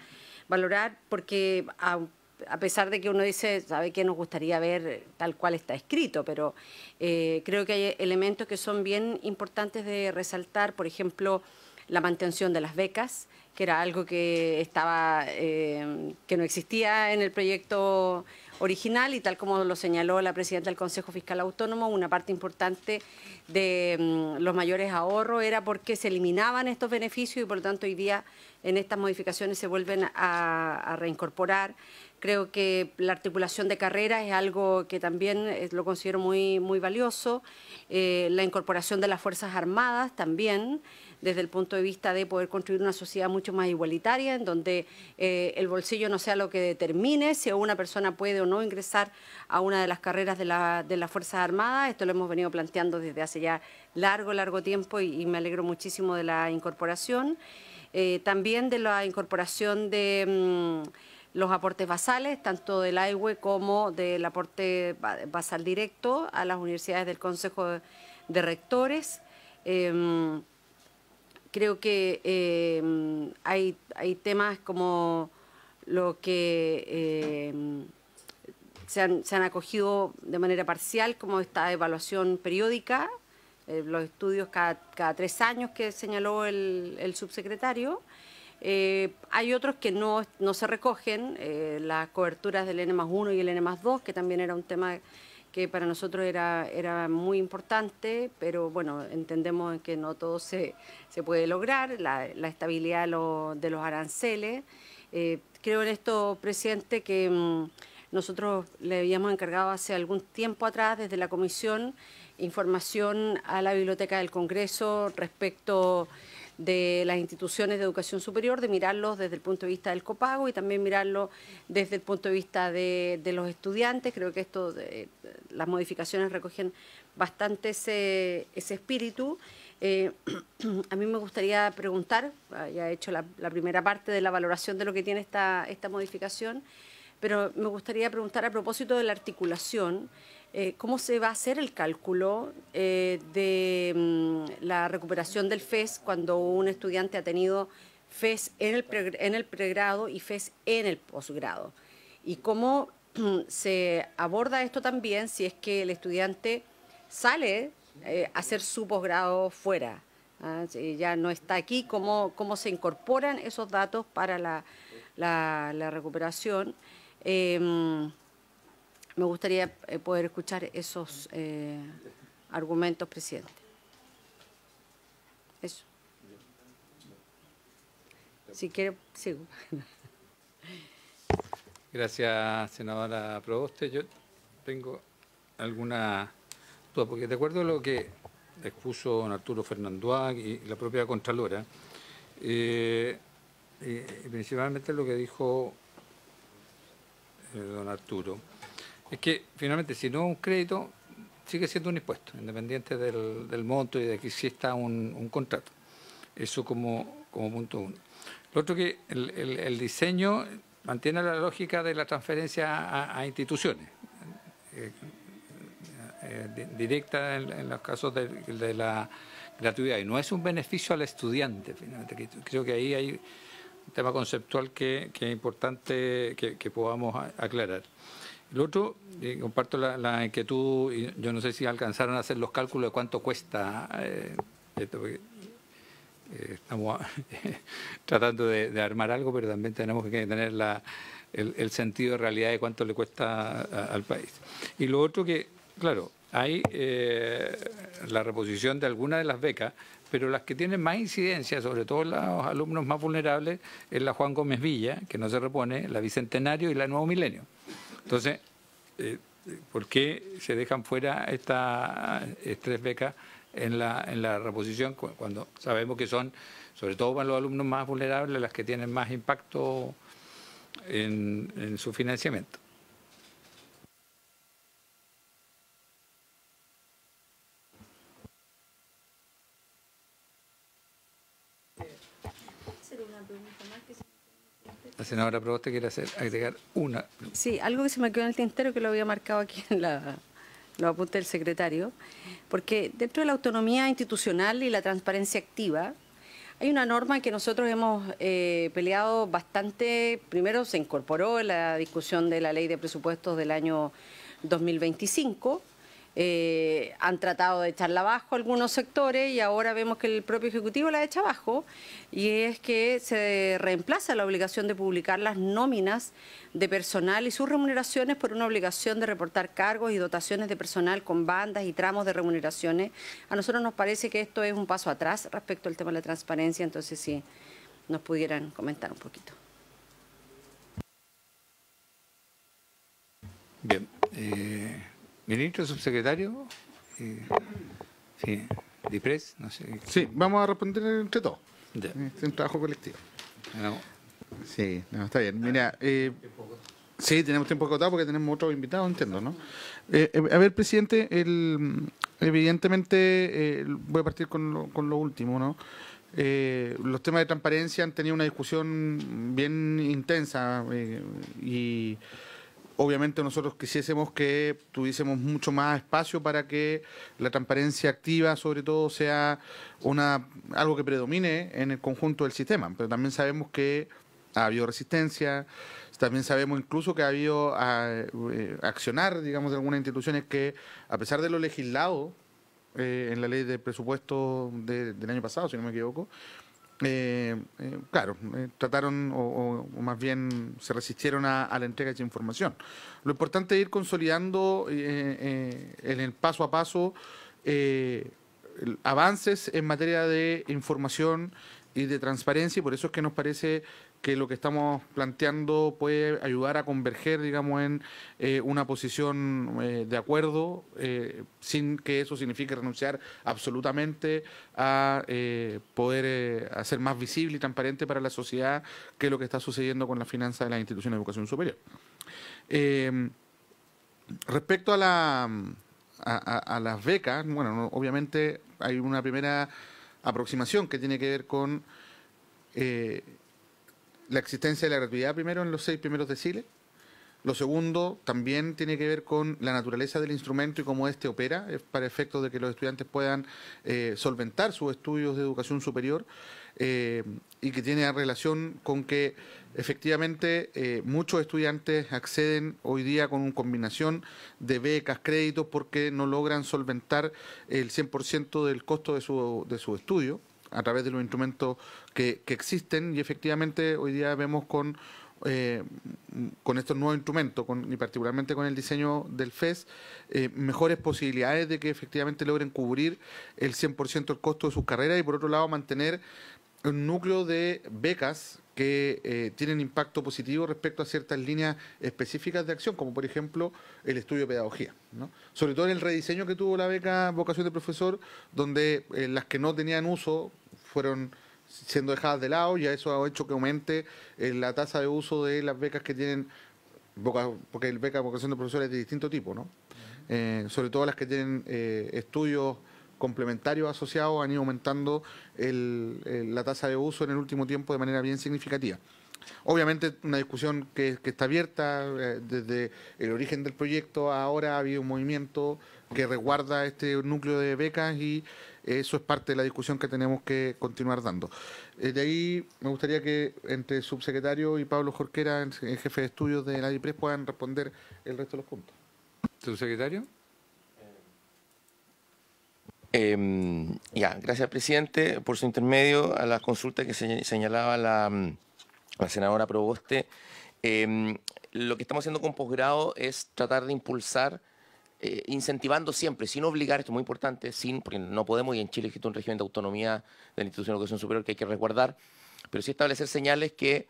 valorar, porque a pesar de que uno dice, sabe que nos gustaría ver tal cual está escrito, pero creo que hay elementos que son bien importantes de resaltar, por ejemplo, la mantención de las becas, que era algo que estaba, que no existía en el proyecto original, y tal como lo señaló la presidenta del Consejo Fiscal Autónomo, una parte importante de los mayores ahorros era porque se eliminaban estos beneficios y por lo tanto hoy día en estas modificaciones se vuelven a reincorporar. Creo que la articulación de carreras es algo que también lo considero muy, muy valioso. La incorporación de las Fuerzas Armadas también, desde el punto de vista de poder construir una sociedad mucho más igualitaria, en donde el bolsillo no sea lo que determine si una persona puede o no ingresar a una de las carreras de las Fuerzas Armadas. Esto lo hemos venido planteando desde hace ya largo tiempo y me alegro muchísimo de la incorporación. También de la incorporación de los aportes basales, tanto del AIWE como del aporte basal directo a las universidades del Consejo de Rectores. Creo que hay temas como lo que se han acogido de manera parcial, como esta evaluación periódica, los estudios cada 3 años que señaló el subsecretario. Hay otros que no se recogen, las coberturas del N+1 y el N+2, que también era un tema que para nosotros era muy importante, pero bueno, entendemos que no todo se puede lograr, la estabilidad de los aranceles. Creo en esto, presidente, que nosotros le habíamos encargado hace algún tiempo atrás, desde la Comisión, información a la Biblioteca del Congreso respecto de las instituciones de educación superior, de mirarlos desde el punto de vista del copago y también mirarlo desde el punto de vista de los estudiantes. Creo que las modificaciones recogen bastante ese espíritu. A mí me gustaría preguntar, ya he hecho la primera parte de la valoración de lo que tiene esta modificación, pero me gustaría preguntar a propósito de la articulación, ¿cómo se va a hacer el cálculo de la recuperación del FES cuando un estudiante ha tenido FES en el pregrado y FES en el posgrado? ¿Y cómo se aborda esto también si es que el estudiante sale a hacer su posgrado fuera? Si ya no está aquí, ¿cómo se incorporan esos datos para la recuperación? Me gustaría poder escuchar esos argumentos, presidente. Eso. Si quiere, sigo. Gracias, senadora Proboste. Yo tengo alguna duda, porque de acuerdo a lo que expuso don Arturo Fernandois y la propia Contralora, principalmente lo que dijo don Arturo, es que finalmente si no es un crédito, sigue siendo un impuesto, independiente del monto y de que exista un contrato. Eso como punto uno. Lo otro, que el diseño mantiene la lógica de la transferencia a instituciones, directa en los casos de la gratuidad, y no es un beneficio al estudiante, finalmente. Creo que ahí hay un tema conceptual que es importante que podamos aclarar. Lo otro, comparto la inquietud, y yo no sé si alcanzaron a hacer los cálculos de cuánto cuesta esto, porque estamos tratando de armar algo, pero también tenemos que tener el sentido de realidad de cuánto le cuesta al país. Y lo otro, que, claro, hay la reposición de algunas de las becas, pero las que tienen más incidencia, sobre todo los alumnos más vulnerables, es la Juan Gómez Villa, que no se repone, la Bicentenario y la Nuevo Milenio. Entonces, ¿por qué se dejan fuera estas 3 becas en la reposición cuando sabemos que son, sobre todo para los alumnos más vulnerables, las que tienen más impacto en su financiamiento? La senadora Proboste quiere agregar una. Sí, algo que se me quedó en el tintero que lo había marcado aquí en los apuntes del secretario, porque dentro de la autonomía institucional y la transparencia activa, hay una norma que nosotros hemos peleado bastante. Primero se incorporó en la discusión de la ley de presupuestos del año 2025. Han tratado de echarla abajo algunos sectores y ahora vemos que el propio Ejecutivo la echa abajo, y es que se reemplaza la obligación de publicar las nóminas de personal y sus remuneraciones por una obligación de reportar cargos y dotaciones de personal con bandas y tramos de remuneraciones. A nosotros nos parece que esto es un paso atrás respecto al tema de la transparencia, entonces si nos pudieran comentar un poquito. Bien. Ministro, subsecretario, sí, Dipres, no sé. Sí, vamos a responder entre todos. Ya. Es un trabajo colectivo. No. Sí, no, está bien. Mira, sí, tenemos tiempo acotado porque tenemos otros invitados, entiendo, ¿no? A ver, presidente, evidentemente voy a partir con lo último, ¿no? Los temas de transparencia han tenido una discusión bien intensa y obviamente nosotros quisiésemos que tuviésemos mucho más espacio para que la transparencia activa, sobre todo, sea algo que predomine en el conjunto del sistema. Pero también sabemos que ha habido resistencia, también sabemos incluso que ha habido accionar, digamos, de algunas instituciones que, a pesar de lo legislado en la ley de presupuesto del año pasado, si no me equivoco, trataron o más bien se resistieron a la entrega de esa información. Lo importante es ir consolidando en el paso a paso avances en materia de información y de transparencia, y por eso es que nos parece que lo que estamos planteando puede ayudar a converger, digamos, en una posición de acuerdo, sin que eso signifique renunciar absolutamente a poder hacer más visible y transparente para la sociedad qué es lo que está sucediendo con las finanzas de las instituciones de educación superior. Respecto a las becas, bueno, obviamente hay una primera aproximación que tiene que ver con la existencia de la gratuidad primero en los 6 primeros deciles. Lo segundo también tiene que ver con la naturaleza del instrumento y cómo éste opera, para efectos de que los estudiantes puedan solventar sus estudios de educación superior, y que tiene relación con que efectivamente muchos estudiantes acceden hoy día con una combinación de becas, créditos, porque no logran solventar el 100% del costo de su estudio a través de los instrumentos que existen, y efectivamente hoy día vemos con estos nuevos instrumentos y particularmente con el diseño del FES, mejores posibilidades de que efectivamente logren cubrir el 100% del costo de sus carreras, y por otro lado mantener un núcleo de becas que tienen impacto positivo respecto a ciertas líneas específicas de acción, como por ejemplo el estudio de pedagogía, ¿no? Sobre todo en el rediseño que tuvo la beca Vocación de Profesor, donde las que no tenían uso fueron siendo dejadas de lado, y a eso ha hecho que aumente la tasa de uso de las becas que tienen, porque el beca Vocación de Profesor es de distinto tipo, ¿no? Sobre todo las que tienen estudios complementarios asociados han ido aumentando la tasa de uso en el último tiempo de manera bien significativa. Obviamente una discusión que está abierta desde el origen del proyecto. Ahora ha habido un movimiento que resguarda este núcleo de becas, y eso es parte de la discusión que tenemos que continuar dando. De ahí me gustaría que entre el subsecretario y Pablo Jorquera, el jefe de estudios de la DIPRES, puedan responder el resto de los puntos. ¿Subsecretario? Gracias, presidente, por su intermedio a la consulta que señalaba la senadora Proboste. Lo que estamos haciendo con posgrado es tratar de impulsar, incentivando siempre, sin obligar, esto es muy importante, porque no podemos, y en Chile existe un régimen de autonomía de la institución de educación superior que hay que resguardar, pero sí establecer señales que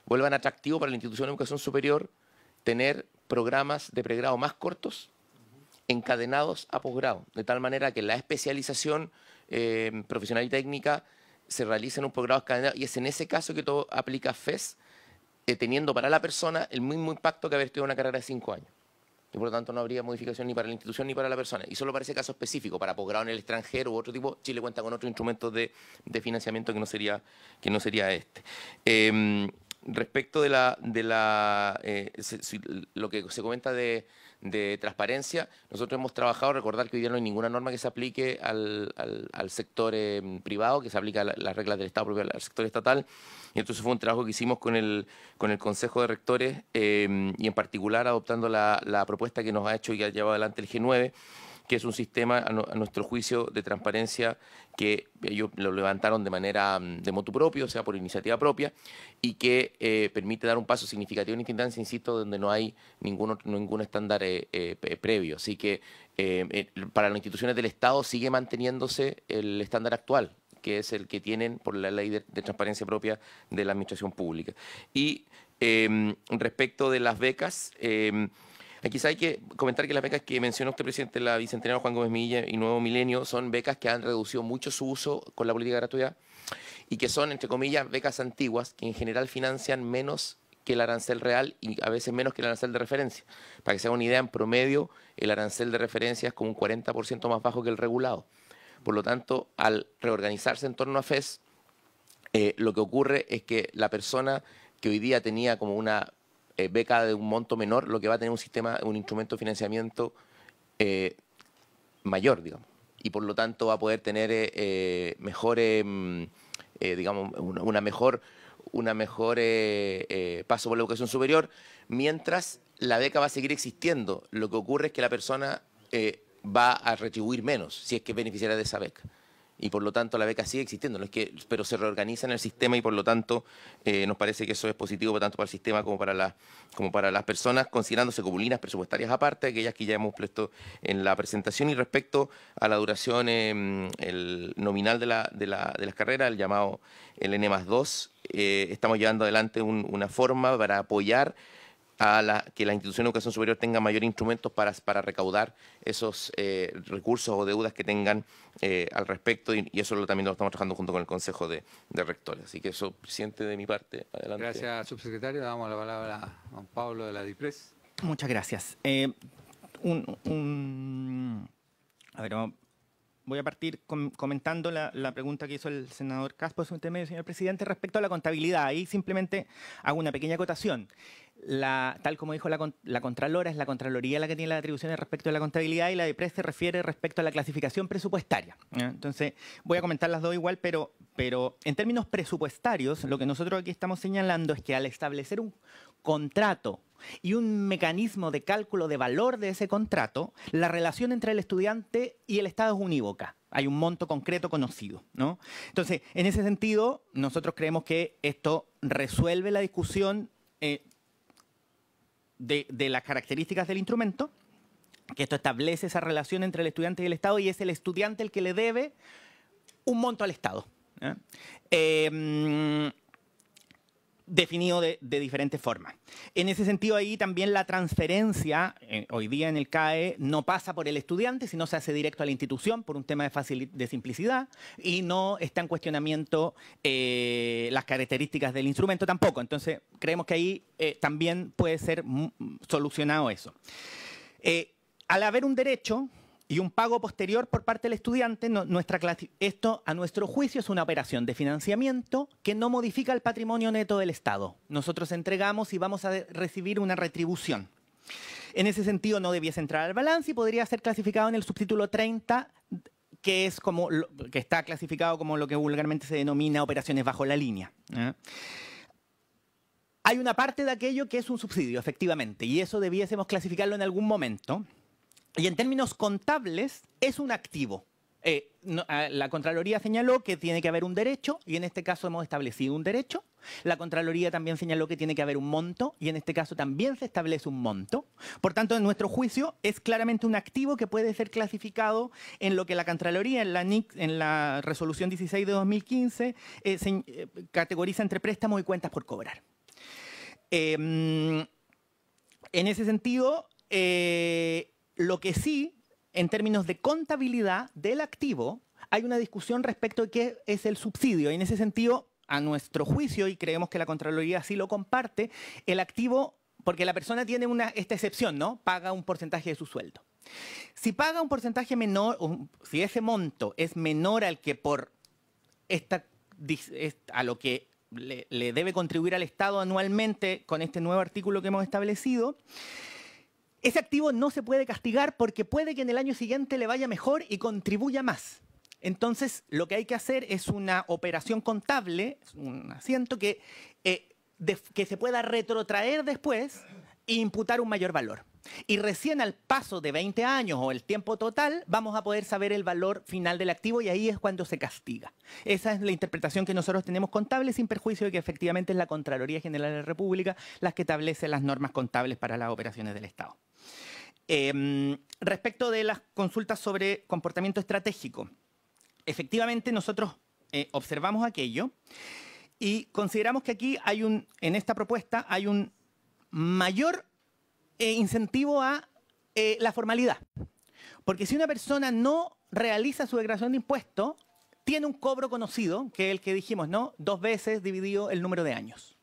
vuelvan atractivo para la institución de educación superior tener programas de pregrado más cortos, encadenados a posgrado, de tal manera que la especialización profesional y técnica se realice en un posgrado encadenado, y es en ese caso que todo aplica FES, teniendo para la persona el mismo impacto que haber estudiado una carrera de 5 años. y por lo tanto no habría modificación ni para la institución ni para la persona. Y solo para ese caso específico, para posgrado en el extranjero u otro tipo, Chile cuenta con otros instrumentos de financiamiento que no sería este. Respecto de lo que se comenta de transparencia, nosotros hemos trabajado, recordar que hoy día no hay ninguna norma que se aplique al sector privado, que se aplica a las reglas del Estado propio al sector estatal, y entonces fue un trabajo que hicimos con el Consejo de Rectores y en particular adoptando la propuesta que nos ha hecho y que ha llevado adelante el G9, que es un sistema, a nuestro juicio, de transparencia que ellos lo levantaron de motu propio, o sea, por iniciativa propia, y que permite dar un paso significativo en esta instancia, insisto, donde no hay ningún estándar previo. Así que para las instituciones del Estado sigue manteniéndose el estándar actual, que es el que tienen por la ley de transparencia propia de la administración pública. Y respecto de las becas, quizá hay que comentar que las becas que mencionó usted, presidente, la Bicentenario Juan Gómez Milla y Nuevo Milenio, son becas que han reducido mucho su uso con la política de gratuidad y que son, entre comillas, becas antiguas que en general financian menos que el arancel real y a veces menos que el arancel de referencia. Para que se haga una idea, en promedio, el arancel de referencia es como un 40% más bajo que el regulado. Por lo tanto, al reorganizarse en torno a FES, lo que ocurre es que la persona que hoy día tenía como una beca de un monto menor, lo que va a tener un instrumento de financiamiento mayor, digamos, y por lo tanto va a poder tener digamos, una mejor paso por la educación superior, mientras la beca va a seguir existiendo. Lo que ocurre es que la persona va a retribuir menos si es que beneficiaria de esa beca. Y por lo tanto la beca sigue existiendo, pero se reorganiza en el sistema y por lo tanto nos parece que eso es positivo tanto para el sistema como para las personas, considerándose como líneas presupuestarias aparte, aquellas que ya hemos puesto en la presentación. Y respecto a la duración el nominal de las carreras, el llamado el N+2, estamos llevando adelante una forma para apoyar a que la institución de educación superior tenga mayores instrumentos para recaudar esos recursos o deudas que tengan al respecto, y eso también lo estamos trabajando junto con el Consejo de Rectores. Así que eso, presidente, de mi parte. Adelante. Gracias, subsecretario. Damos la palabra a Juan Pablo de la DIPRES. Muchas gracias. A ver, voy a partir comentando la pregunta que hizo el senador Caspo, señor presidente, respecto a la contabilidad. Ahí simplemente hago una pequeña acotación. Tal como dijo la Contralora, es la Contraloría la que tiene las atribuciones respecto a la contabilidad y la DIPRES se refiere respecto a la clasificación presupuestaria. Entonces, voy a comentar las dos igual, pero en términos presupuestarios, lo que nosotros aquí estamos señalando es que al establecer un contrato y un mecanismo de cálculo de valor de ese contrato, la relación entre el estudiante y el Estado es unívoca. Hay un monto concreto conocido, ¿no? Entonces, en ese sentido, nosotros creemos que esto resuelve la discusión de las características del instrumento, que esto establece esa relación entre el estudiante y el Estado, y es el estudiante el que le debe un monto al Estado, definido de diferentes formas. En ese sentido, ahí también la transferencia, hoy día en el CAE, no pasa por el estudiante, sino se hace directo a la institución por un tema de simplicidad, y no está en cuestionamiento las características del instrumento tampoco. Entonces, creemos que ahí también puede ser solucionado eso. Al haber un derecho y un pago posterior por parte del estudiante, esto, a nuestro juicio, es una operación de financiamiento que no modifica el patrimonio neto del Estado. Nosotros entregamos y vamos a recibir una retribución. En ese sentido, no debiese entrar al balance y podría ser clasificado en el subtítulo 30, que está clasificado como lo que vulgarmente se denomina operaciones bajo la línea. Hay una parte de aquello que es un subsidio, efectivamente, y eso debiésemos clasificarlo en algún momento. Y en términos contables, es un activo. La Contraloría señaló que tiene que haber un derecho, y en este caso hemos establecido un derecho. La Contraloría también señaló que tiene que haber un monto, y en este caso también se establece un monto. Por tanto, en nuestro juicio, es claramente un activo que puede ser clasificado en lo que la Contraloría, en la resolución 16 de 2015, categoriza entre préstamos y cuentas por cobrar. En ese sentido, lo que sí, en términos de contabilidad del activo, hay una discusión respecto de qué es el subsidio. Y en ese sentido, a nuestro juicio, y creemos que la Contraloría sí lo comparte, el activo porque la persona tiene esta excepción, ¿no? Paga un porcentaje de su sueldo. Si paga un porcentaje menor, si ese monto es menor al que a lo que le debe contribuir al Estado anualmente con este nuevo artículo que hemos establecido, ese activo no se puede castigar porque puede que en el año siguiente le vaya mejor y contribuya más. Entonces, lo que hay que hacer es una operación contable, un asiento que se pueda retrotraer después e imputar un mayor valor. Y recién al paso de 20 años o el tiempo total vamos a poder saber el valor final del activo y ahí es cuando se castiga. Esa es la interpretación que nosotros tenemos contable, sin perjuicio de que efectivamente es la Contraloría General de la República las que establece las normas contables para las operaciones del Estado. Respecto de las consultas sobre comportamiento estratégico, efectivamente nosotros observamos aquello y consideramos que aquí en esta propuesta hay un mayor incentivo a la formalidad. Porque si una persona no realiza su declaración de impuestos, tiene un cobro conocido, que es el que dijimos, ¿no? 2 veces dividido el número de años.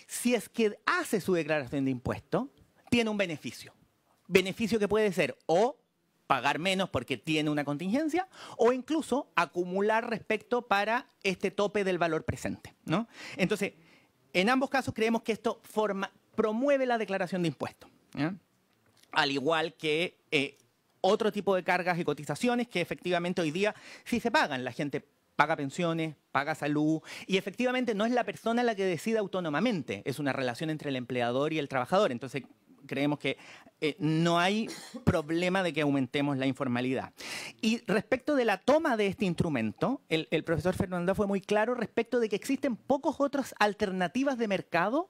Si es que hace su declaración de impuestos, tiene un beneficio. Beneficio que puede ser o pagar menos porque tiene una contingencia o incluso acumular respecto para este tope del valor presente, ¿no? Entonces, en ambos casos creemos que esto promueve la declaración de impuestos, ¿ya? Al igual que otro tipo de cargas y cotizaciones que efectivamente hoy día sí se pagan. La gente paga pensiones, paga salud y efectivamente no es la persona la que decide autónomamente, es una relación entre el empleador y el trabajador. Entonces creemos que no hay problema de que aumentemos la informalidad. Y respecto de la toma de este instrumento, el profesor Fernando fue muy claro respecto de que existen pocas otras alternativas de mercado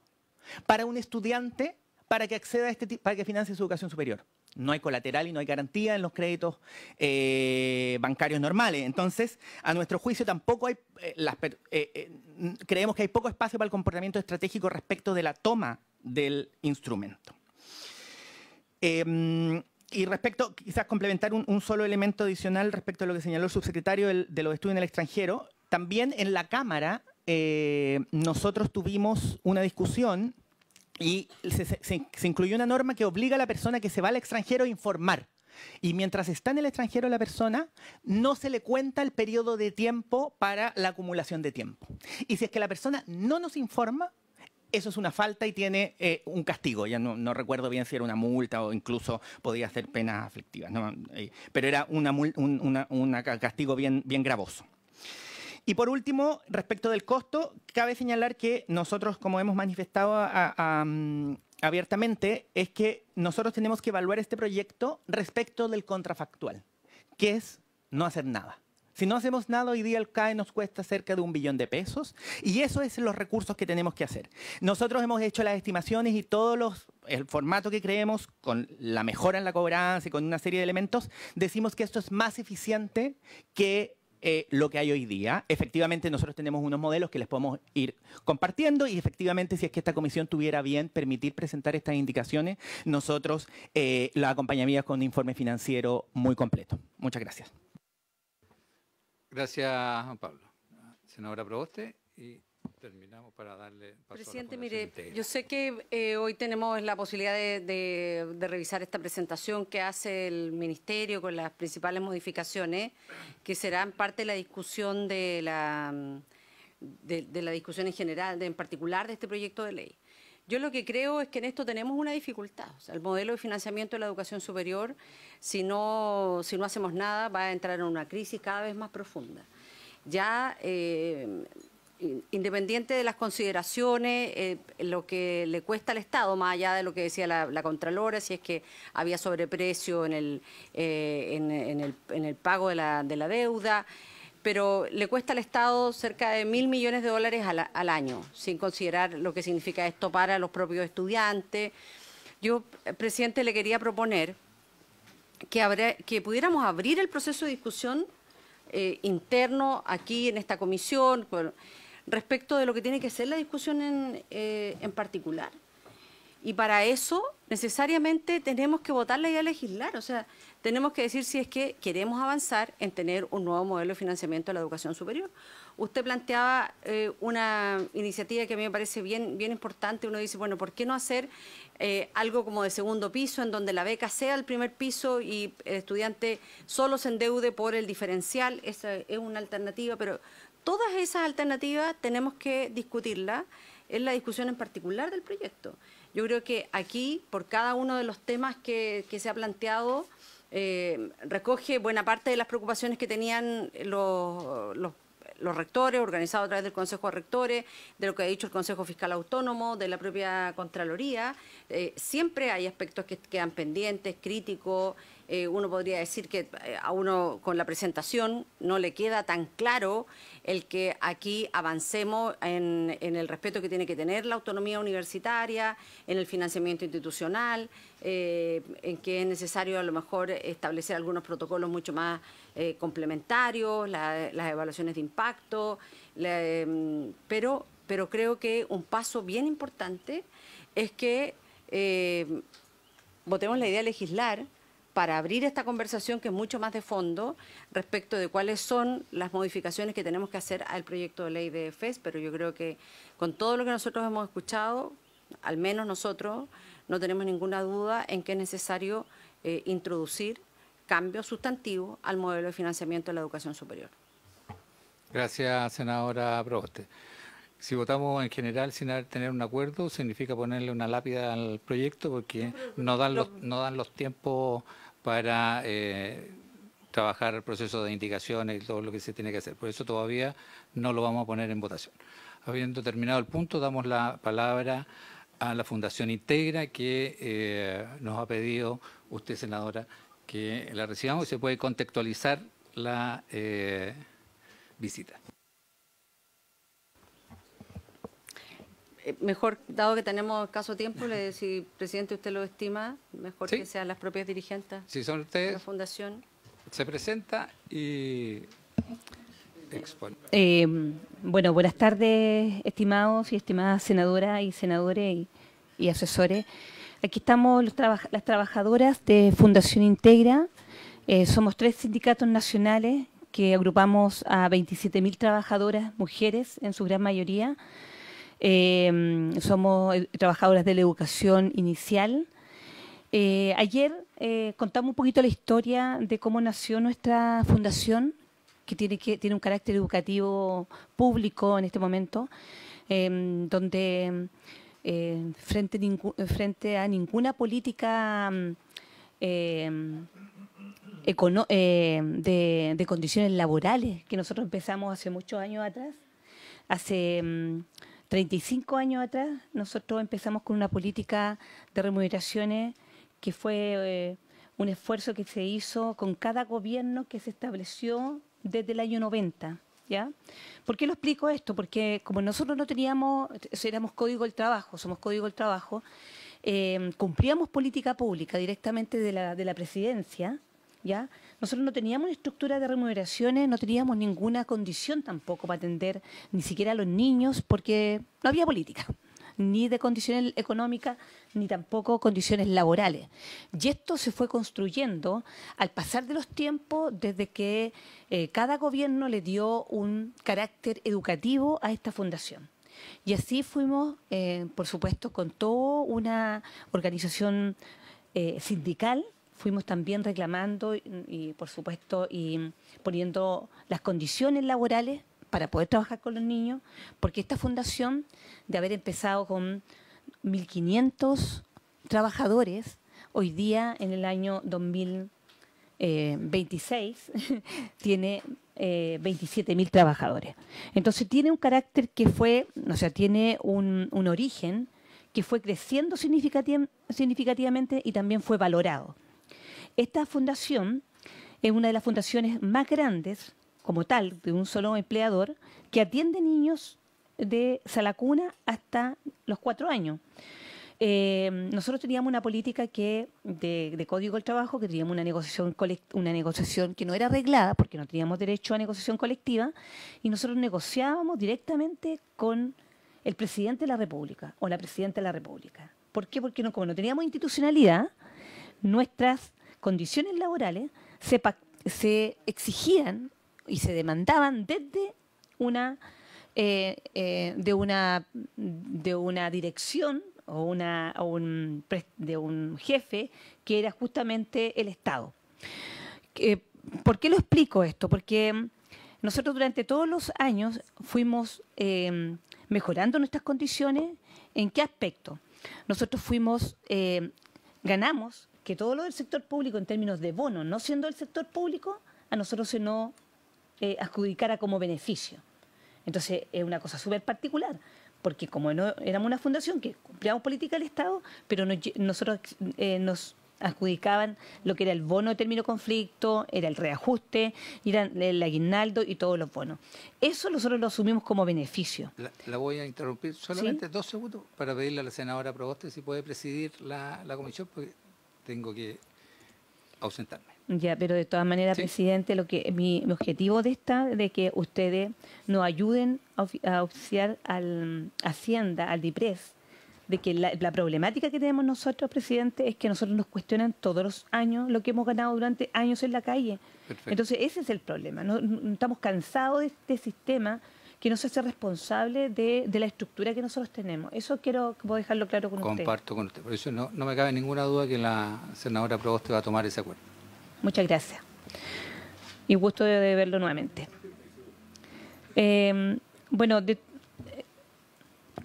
para un estudiante para que acceda a para que financie su educación superior. No hay colateral y no hay garantía en los créditos bancarios normales. Entonces, a nuestro juicio tampoco hay, creemos que hay poco espacio para el comportamiento estratégico respecto de la toma del instrumento. Y respecto, quizás complementar un solo elemento adicional respecto a lo que señaló el subsecretario de los estudios en el extranjero, también en la Cámara nosotros tuvimos una discusión y se incluyó una norma que obliga a la persona que se va al extranjero a informar. Y mientras está en el extranjero la persona, no se le cuenta el periodo de tiempo para la acumulación de tiempo. Y si es que la persona no nos informa, eso es una falta y tiene un castigo. Ya no recuerdo bien si era una multa o incluso podía ser penas aflictivas, ¿no? Pero era un castigo bien gravoso. Y por último, respecto del costo, cabe señalar que nosotros, como hemos manifestado abiertamente, es que nosotros tenemos que evaluar este proyecto respecto del contrafactual, que es no hacer nada. Si no hacemos nada, hoy día el CAE nos cuesta cerca de $1 billón y eso es los recursos que tenemos que hacer. Nosotros hemos hecho las estimaciones y el formato que creemos, con la mejora en la cobranza y con una serie de elementos, decimos que esto es más eficiente que lo que hay hoy día. Efectivamente, nosotros tenemos unos modelos que les podemos ir compartiendo y efectivamente, si es que esta comisión tuviera bien permitir presentar estas indicaciones, nosotros la acompañaríamos con un informe financiero muy completo. Muchas gracias. Gracias, Juan Pablo. Senadora Proboste, y terminamos para darle paso Presidente, a la mire, Fundación yo sé que hoy tenemos la posibilidad de revisar esta presentación que hace el Ministerio con las principales modificaciones, que serán parte de la discusión de la discusión en general, en particular de este proyecto de ley. Yo lo que creo es que en esto tenemos una dificultad. O sea, el modelo de financiamiento de la educación superior, si no hacemos nada, va a entrar en una crisis cada vez más profunda. Ya, independiente de las consideraciones, lo que le cuesta al Estado, más allá de lo que decía la Contralora, si es que había sobreprecio en el pago de la deuda, pero le cuesta al Estado cerca de $1.000 millones al año, sin considerar lo que significa esto para los propios estudiantes. Yo, presidente, le quería proponer que pudiéramos abrir el proceso de discusión interno aquí en esta comisión respecto de lo que tiene que ser la discusión en particular. Y para eso, necesariamente, tenemos que votar la idea de legislar. O sea, tenemos que decir si es que queremos avanzar en tener un nuevo modelo de financiamiento de la educación superior usted planteaba una iniciativa que a mí me parece bien importante. Uno dice, bueno, ¿por qué no hacer algo como de segundo piso, en donde la beca sea el primer piso y el estudiante solo se endeude por el diferencial? Esa es una alternativa, pero todas esas alternativas tenemos que discutirlas en la discusión en particular del proyecto. Yo creo que aquí, por cada uno de los temas que se ha planteado, recoge buena parte de las preocupaciones que tenían los rectores, organizados a través del Consejo de Rectores, de lo que ha dicho el Consejo Fiscal Autónomo, de la propia Contraloría. Siempre hay aspectos que quedan pendientes, críticos. Uno podría decir que a uno con la presentación no le queda tan claro el que aquí avancemos en el respeto que tiene que tener la autonomía universitaria, en el financiamiento institucional, en que es necesario a lo mejor establecer algunos protocolos mucho más complementarios, las evaluaciones de impacto, pero creo que un paso bien importante es que votemos la idea de legislar para abrir esta conversación que es mucho más de fondo respecto de cuáles son las modificaciones que tenemos que hacer al proyecto de ley de FES, pero yo creo que con todo lo que nosotros hemos escuchado, al menos nosotros no tenemos ninguna duda en que es necesario introducir cambios sustantivos al modelo de financiamiento de la educación superior. Gracias, senadora Proboste. Si votamos en general sin tener un acuerdo, significa ponerle una lápida al proyecto, porque no dan los tiempos para trabajar el proceso de indicaciones y todo lo que se tiene que hacer. Por eso todavía no lo vamos a poner en votación. Habiendo terminado el punto, damos la palabra a la Fundación Integra, que nos ha pedido usted, senadora, que la recibamos y se puede contextualizar la visita. Mejor, dado que tenemos escaso tiempo, si, presidente, usted lo estima, mejor ¿Sí? que sean las propias dirigentes Si son de ustedes, la Fundación. se presenta y expone. Bueno, buenas tardes, estimados y estimadas senadoras y senadores y asesores. Aquí estamos las trabajadoras de Fundación Integra. Somos 3 sindicatos nacionales que agrupamos a 27.000 trabajadoras, mujeres en su gran mayoría. Somos trabajadoras de la educación inicial. Ayer contamos un poquito la historia de cómo nació nuestra fundación, que tiene un carácter educativo público en este momento, donde frente a ninguna política de condiciones laborales, que nosotros empezamos hace muchos años atrás, hace 35 años atrás, nosotros empezamos con una política de remuneraciones que fue un esfuerzo que se hizo con cada gobierno que se estableció desde el año 90, ¿ya? ¿Por qué lo explico esto? Porque como nosotros no teníamos, éramos Código del Trabajo, somos Código del Trabajo, cumplíamos política pública directamente de la presidencia, ¿ya? Nosotros no teníamos estructura de remuneraciones, no teníamos ninguna condición tampoco para atender ni siquiera a los niños, porque no había política, ni de condiciones económicas, ni tampoco condiciones laborales. Y esto se fue construyendo al pasar de los tiempos, desde que cada gobierno le dio un carácter educativo a esta fundación. Y así fuimos, por supuesto, con toda una organización sindical. Fuimos también reclamando y, por supuesto, y poniendo las condiciones laborales para poder trabajar con los niños, porque esta fundación, de haber empezado con 1.500 trabajadores, hoy día, en el año 2026, tiene 27.000 trabajadores. Entonces, tiene un carácter que fue, o sea, tiene un origen que fue creciendo significativamente y también fue valorado. Esta fundación es una de las fundaciones más grandes, como tal, de un solo empleador, que atiende niños de sala cuna hasta los 4 años. Nosotros teníamos una política de Código del Trabajo, que teníamos una negociación que no era arreglada, porque no teníamos derecho a negociación colectiva, y nosotros negociábamos directamente con el presidente de la República o la presidenta de la República. ¿Por qué? Porque como no teníamos institucionalidad, nuestras condiciones laborales se exigían y se demandaban desde de una dirección de un jefe que era justamente el Estado. ¿Por qué lo explico esto? Porque nosotros durante todos los años fuimos mejorando nuestras condiciones. ¿En qué aspecto? Nosotros ganamos que todo lo del sector público en términos de bono, no siendo el sector público, a nosotros se nos adjudicara como beneficio. Entonces es una cosa súper particular, porque como no éramos una fundación que cumplíamos política del Estado, pero nosotros nos adjudicaban lo que era el bono de término conflicto, era el reajuste, era el aguinaldo y todos los bonos. Eso nosotros lo asumimos como beneficio. La voy a interrumpir solamente 2 segundos para pedirle a la senadora Proboste si puede presidir la comisión, porque tengo que ausentarme. Ya, pero de todas maneras, presidente, mi objetivo de que ustedes nos ayuden a oficiar al Hacienda, al DIPRES, de que la problemática que tenemos nosotros, presidente, es que nosotros nos cuestionan todos los años lo que hemos ganado durante años en la calle. Perfecto. Entonces, ese es el problema. No estamos cansados de este sistema que no se hace responsable de la estructura que nosotros tenemos. Eso puedo dejarlo claro con usted. Comparto con usted. Por eso no me cabe ninguna duda que la senadora Proboste va a tomar ese acuerdo. Muchas gracias. Y gusto de verlo nuevamente.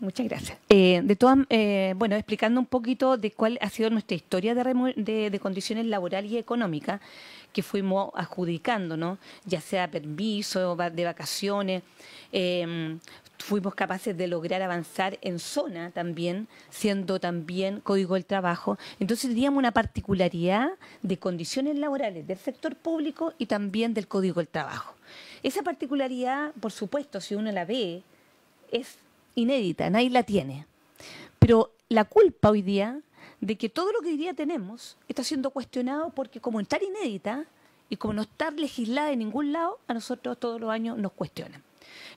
Muchas gracias. Explicando un poquito de cuál ha sido nuestra historia de condiciones laborales y económicas que fuimos adjudicando, ¿no? Ya sea permiso de vacaciones, fuimos capaces de lograr avanzar en zona también, siendo también Código del Trabajo. Entonces teníamos una particularidad de condiciones laborales del sector público y también del Código del Trabajo. Esa particularidad, por supuesto, si uno la ve, es inédita, nadie la tiene. Pero la culpa hoy día de que todo lo que hoy día tenemos está siendo cuestionado porque como está inédita y como no está legislada en ningún lado, a nosotros todos los años nos cuestionan.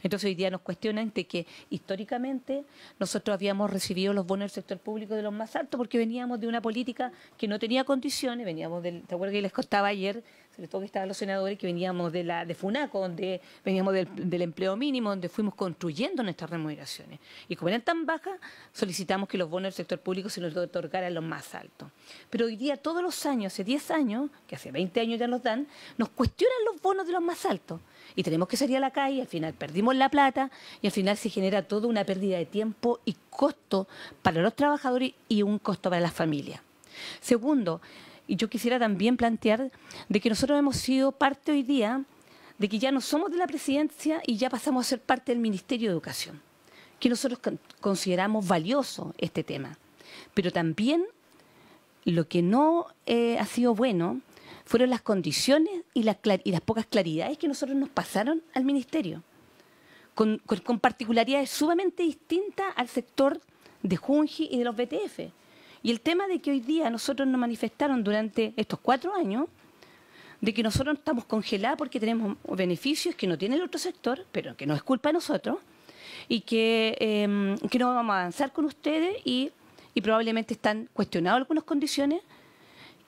Entonces hoy día nos cuestionan de que históricamente nosotros habíamos recibido los bonos del sector público de los más altos porque veníamos de una política que no tenía condiciones, veníamos ¿te acuerdas que les contaba ayer? Sobre todo que estaban los senadores, que veníamos de FUNACO, donde veníamos del empleo mínimo, donde fuimos construyendo nuestras remuneraciones. Y como eran tan bajas, solicitamos que los bonos del sector público se nos otorgaran los más altos. Pero hoy día, todos los años, hace 10 años, que hace 20 años ya nos dan, nos cuestionan los bonos de los más altos. Y tenemos que salir a la calle, al final perdimos la plata y al final se genera toda una pérdida de tiempo y costo para los trabajadores y un costo para las familias. Segundo, y yo quisiera también plantear de que nosotros hemos sido parte hoy día de que ya no somos de la presidencia y ya pasamos a ser parte del Ministerio de Educación, que nosotros consideramos valioso este tema. Pero también lo que no ha sido bueno fueron las condiciones y las pocas claridades que nosotros nos pasaron al Ministerio, con particularidades sumamente distintas al sector de Junji y de los BTF. Y el tema de que hoy día nosotros nos manifestaron durante estos 4 años, de que nosotros estamos congelados porque tenemos beneficios que no tiene el otro sector, pero que no es culpa de nosotros, y que no vamos a avanzar con ustedes y probablemente están cuestionadas algunas condiciones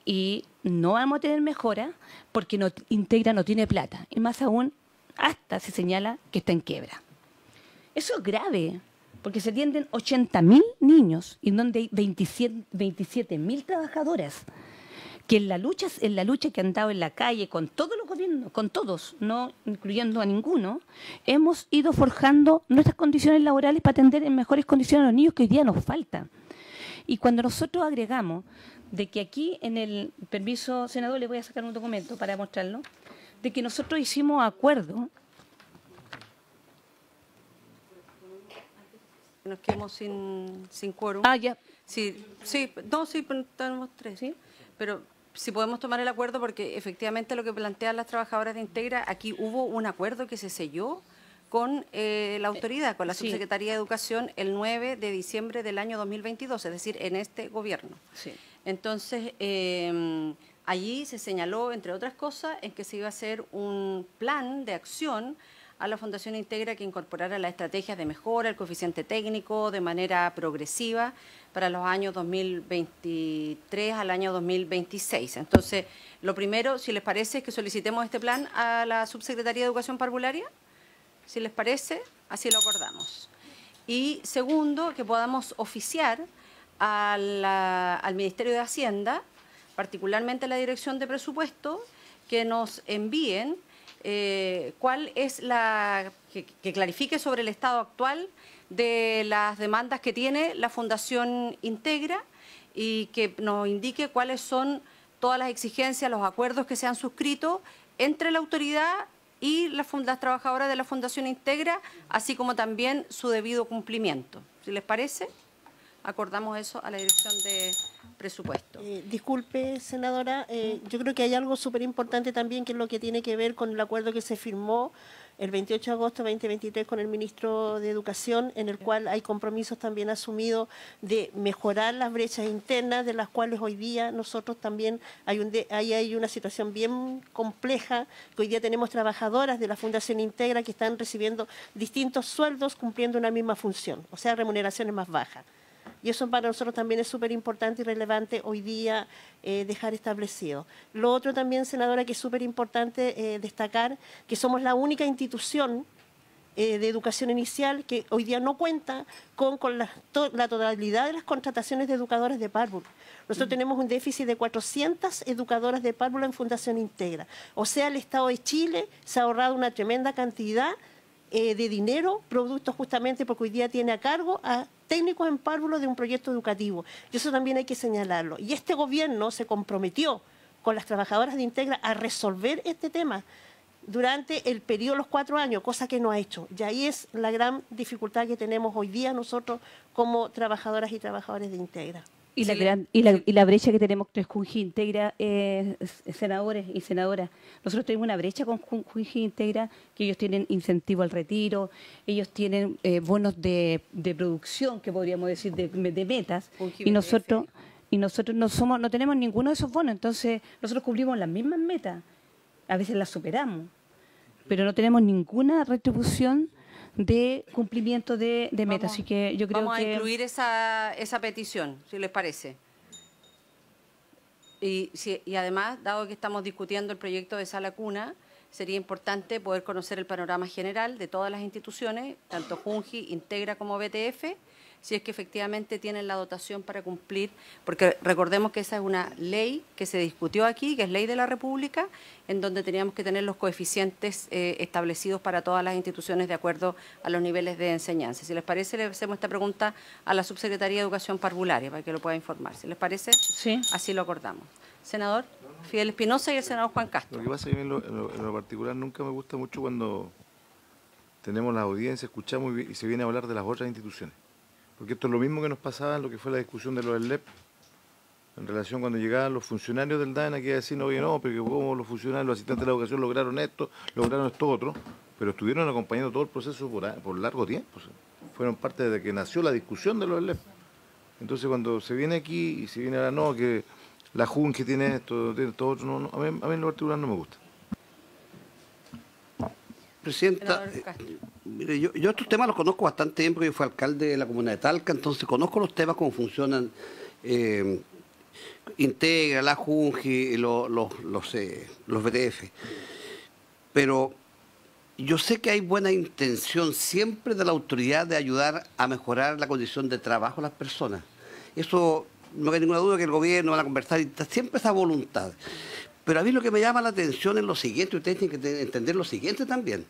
y no vamos a tener mejora porque Integra no tiene plata. Y más aún, hasta se señala que está en quiebra. Eso es grave, porque se atienden 80.000 niños y donde hay 27.000 trabajadoras que en la lucha que han dado en la calle con todos los gobiernos, con todos, no incluyendo a ninguno, hemos ido forjando nuestras condiciones laborales para atender en mejores condiciones a los niños que hoy día nos faltan. Y cuando nosotros agregamos de que aquí en el permiso, senador, le voy a sacar un documento para mostrarlo, de que nosotros hicimos acuerdo. Nos quedamos sin quórum. Ya. Sí, tenemos 3, ¿sí? Pero si podemos tomar el acuerdo, porque efectivamente lo que plantean las trabajadoras de Integra, aquí hubo un acuerdo que se selló con la autoridad, con la Subsecretaría de Educación, el 9 de diciembre del año 2022, es decir, en este gobierno. Sí. Entonces, allí se señaló, entre otras cosas, en que se iba a hacer un plan de acción a la Fundación Integra que incorporara las estrategias de mejora, el coeficiente técnico de manera progresiva para los años 2023 al año 2026. Entonces, lo primero, si les parece, es que solicitemos este plan a la Subsecretaría de Educación Parvularia. Si les parece, así lo acordamos. Y segundo, que podamos oficiar al Ministerio de Hacienda, particularmente a la Dirección de Presupuesto, que nos envíen cuál es que clarifique sobre el estado actual de las demandas que tiene la Fundación Integra y que nos indique cuáles son todas las exigencias, los acuerdos que se han suscrito entre la autoridad y las trabajadoras de la Fundación Integra, así como también su debido cumplimiento. Si les parece, acordamos eso a la Dirección de Presupuesto. Disculpe, senadora, yo creo que hay algo súper importante también, que es lo que tiene que ver con el acuerdo que se firmó el 28 de agosto de 2023 con el ministro de Educación, en el cual hay compromisos también asumidos de mejorar las brechas internas, de las cuales hoy día nosotros también hay una situación bien compleja, que hoy día tenemos trabajadoras de la Fundación Integra que están recibiendo distintos sueldos cumpliendo una misma función, o sea, remuneraciones más bajas. Y eso para nosotros también es súper importante y relevante hoy día dejar establecido. Lo otro también, senadora, que es súper importante destacar, que somos la única institución de educación inicial que hoy día no cuenta con la totalidad de las contrataciones de educadoras de párvulo. Nosotros tenemos un déficit de 400 educadoras de párvulo en Fundación Integra. O sea, el Estado de Chile se ha ahorrado una tremenda cantidad de dinero, producto justamente porque hoy día tiene a cargo a técnicos en párvulo de un proyecto educativo. Y eso también hay que señalarlo. Y este gobierno se comprometió con las trabajadoras de Integra a resolver este tema durante el periodo de los 4 años, cosa que no ha hecho. Y ahí es la gran dificultad que tenemos hoy día nosotros como trabajadoras y trabajadores de Integra. Y la brecha que tenemos con Junji Integra, senadores y senadoras. Nosotros tenemos una brecha con Junji Integra, que ellos tienen incentivo al retiro, ellos tienen bonos de producción, que podríamos decir, de metas, y nosotros no tenemos ninguno de esos bonos. Entonces, nosotros cumplimos las mismas metas, a veces las superamos, pero no tenemos ninguna retribución de cumplimiento de metas. Así que yo creo vamos a incluir esa petición, si les parece. Y además, dado que estamos discutiendo el proyecto de Sala Cuna, sería importante poder conocer el panorama general de todas las instituciones, tanto Junji, Integra como BTF, si es que efectivamente tienen la dotación para cumplir, porque recordemos que esa es una ley que se discutió aquí, que es ley de la República, en donde teníamos que tener los coeficientes establecidos para todas las instituciones de acuerdo a los niveles de enseñanza. Si les parece, le hacemos esta pregunta a la Subsecretaría de Educación Parvularia para que lo pueda informar. Si les parece, sí, así lo acordamos. Senador Fidel Espinosa y el senador Juan Castro. Lo que pasa es que en lo particular nunca me gusta mucho cuando tenemos la audiencia, escuchamos y se viene a hablar de las otras instituciones. Porque esto es lo mismo que nos pasaba en lo que fue la discusión de lo del LEP, en relación cuando llegaban los funcionarios del DAEN aquí a decir, oye, no, porque como los funcionarios, los asistentes de la educación lograron esto otro, pero estuvieron acompañando todo el proceso por largo tiempo. O sea, fueron parte de que nació la discusión de lo del LEP. Entonces cuando se viene aquí y se viene ahora, no, que la Junji tiene esto otro, no, a mí en lo particular no me gusta. Presidenta, mire, yo estos temas los conozco bastante bien porque yo fui alcalde de la comuna de Talca, entonces conozco los temas, cómo funcionan Integra, la Junji, los BTF. Pero yo sé que hay buena intención siempre de la autoridad de ayudar a mejorar la condición de trabajo de las personas. Eso no hay ninguna duda que el gobierno va a conversar y siempre esa voluntad. Pero a mí lo que me llama la atención es lo siguiente, ustedes tienen que entender lo siguiente también.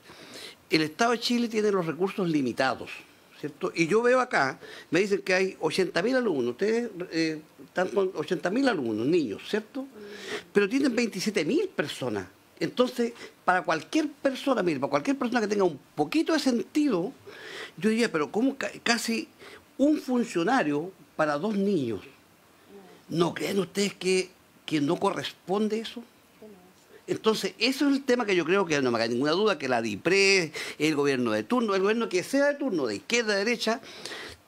El Estado de Chile tiene los recursos limitados, ¿cierto? Y yo veo acá, me dicen que hay 80.000 alumnos, ustedes están con 80.000 alumnos, niños, ¿cierto? Pero tienen 27.000 personas. Entonces, para cualquier persona, mire, para cualquier persona que tenga un poquito de sentido, yo diría, pero ¿cómo casi un funcionario para 2 niños? ¿No creen ustedes que no corresponde eso? Entonces, eso es el tema que yo creo que no me cabe ninguna duda, que la DIPRE, el gobierno de turno, el gobierno que sea de turno, de izquierda, de derecha,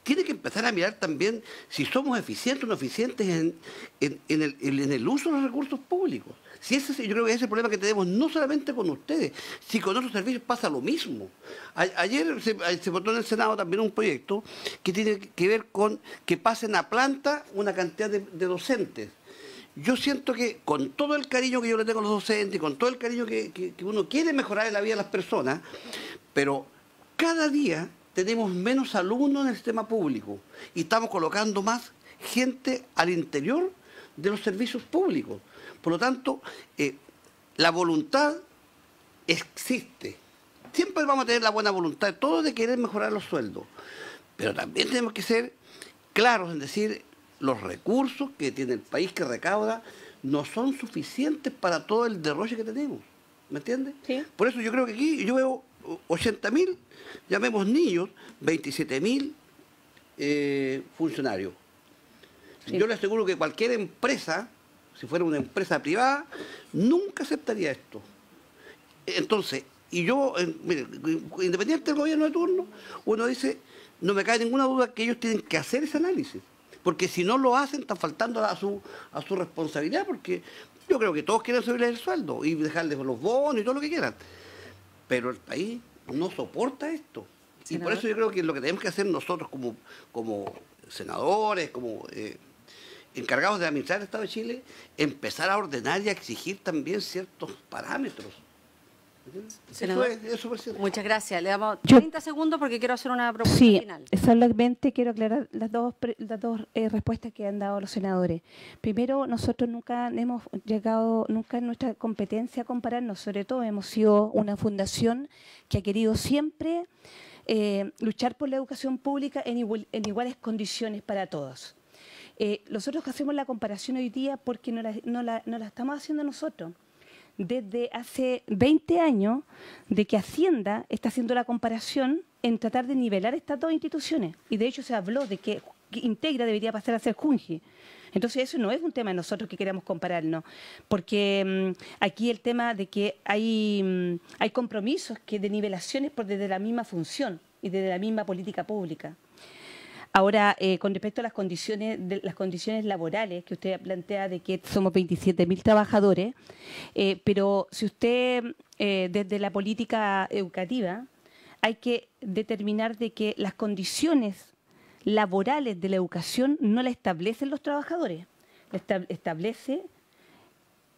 tiene que empezar a mirar también si somos eficientes o no eficientes en el uso de los recursos públicos. Si yo creo que ese es el problema que tenemos no solamente con ustedes, si con otros servicios pasa lo mismo. Ayer se votó en el Senado también un proyecto que tiene que ver con que pasen a planta una cantidad de docentes. Yo siento que con todo el cariño que yo le tengo a los docentes, con todo el cariño que uno quiere mejorar en la vida de las personas, pero cada día tenemos menos alumnos en el sistema público y estamos colocando más gente al interior de los servicios públicos. Por lo tanto, la voluntad existe. Siempre vamos a tener la buena voluntad de todos de querer mejorar los sueldos. Pero también tenemos que ser claros en decir los recursos que tiene el país que recauda no son suficientes para todo el derroche que tenemos. ¿Me entiendes? Sí. Por eso yo creo que aquí yo veo 80.000, llamemos niños, 27.000 funcionarios. Sí. Yo le aseguro que cualquier empresa, si fuera una empresa privada, nunca aceptaría esto. Entonces, y yo, mire, independiente del gobierno de turno, uno dice, no me cae ninguna duda que ellos tienen que hacer ese análisis. Porque si no lo hacen, están faltando a su responsabilidad, porque yo creo que todos quieren subirles el sueldo y dejarles los bonos y todo lo que quieran. Pero el país no soporta esto. Y por eso yo creo que lo que tenemos que hacer nosotros como senadores, como encargados de administrar el Estado de Chile, empezar a ordenar y a exigir también ciertos parámetros. Senador, eso muchas gracias. Le damos 30 segundos porque quiero hacer una propuesta final. Sí, solamente quiero aclarar las dos respuestas que han dado los senadores. Primero, nosotros nunca hemos llegado, nunca en nuestra competencia a compararnos, sobre todo hemos sido una fundación que ha querido siempre luchar por la educación pública en iguales condiciones para todos. Nosotros hacemos la comparación hoy día porque no la estamos haciendo nosotros. Desde hace 20 años de que Hacienda está haciendo la comparación en tratar de nivelar estas dos instituciones. Y de hecho se habló de que Integra debería pasar a ser Junji. Entonces eso no es un tema de nosotros que queramos compararnos, porque aquí el tema de que hay compromisos de nivelaciones desde la misma función y desde la misma política pública. Ahora, con respecto a las condiciones laborales que usted plantea de que somos 27.000 trabajadores, pero si usted, desde la política educativa, hay que determinar de que las condiciones laborales de la educación no la establecen los trabajadores, establece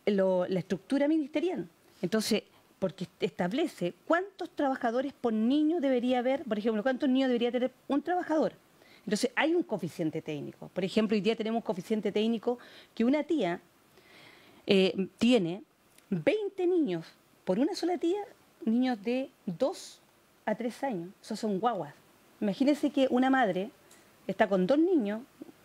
la estructura ministerial. Entonces, porque establece cuántos trabajadores por niño debería haber, por ejemplo, cuántos niños debería tener un trabajador. Entonces, hay un coeficiente técnico. Por ejemplo, hoy día tenemos un coeficiente técnico que una tía tiene 20 niños, por una sola tía, niños de 2 a 3 años. Esos son guaguas. Imagínense que una madre está con 2 niños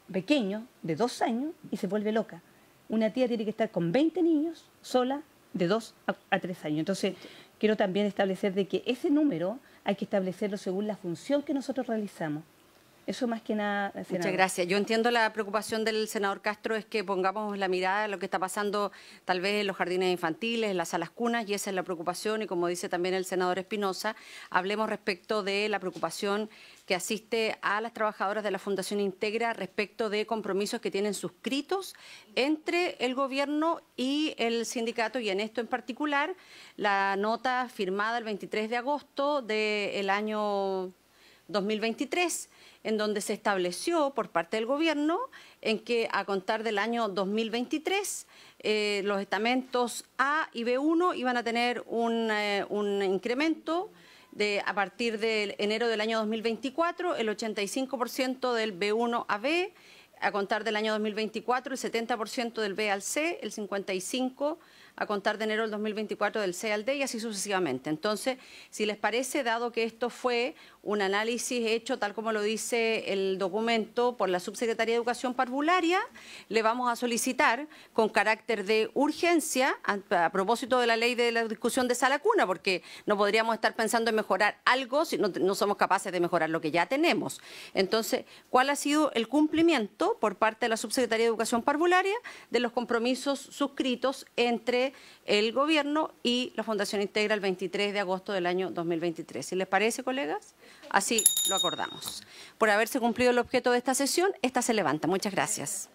pequeños de 2 años y se vuelve loca. Una tía tiene que estar con 20 niños sola de 2 a 3 años. Entonces, quiero también establecer de que ese número hay que establecerlo según la función que nosotros realizamos. Eso más que nada, senador. Muchas gracias. Yo entiendo la preocupación del senador Castro, es que pongamos la mirada en lo que está pasando tal vez en los jardines infantiles, en las salas cunas, y esa es la preocupación, y como dice también el senador Espinosa, hablemos respecto de la preocupación que asiste a las trabajadoras de la Fundación Integra respecto de compromisos que tienen suscritos entre el gobierno y el sindicato, y en esto en particular, la nota firmada el 23 de agosto del año 2023, en donde se estableció por parte del gobierno en que a contar del año 2023 los estamentos A y B1 iban a tener un incremento a partir de enero del año 2024, el 85% del B1 a B, a contar del año 2024 el 70% del B al C, el 55% a contar de enero del 2024 del C al D y así sucesivamente. Entonces, si les parece, dado que esto fue un análisis hecho, tal como lo dice el documento, por la Subsecretaría de Educación Parvularia, le vamos a solicitar con carácter de urgencia, a propósito de la ley de la discusión de sala cuna, porque no podríamos estar pensando en mejorar algo si no somos capaces de mejorar lo que ya tenemos. Entonces, ¿cuál ha sido el cumplimiento por parte de la Subsecretaría de Educación Parvularia de los compromisos suscritos entre el gobierno y la Fundación Integra el 23 de agosto del año 2023? ¿Si les parece, colegas? Así lo acordamos. Por haberse cumplido el objeto de esta sesión, esta se levanta. Muchas gracias.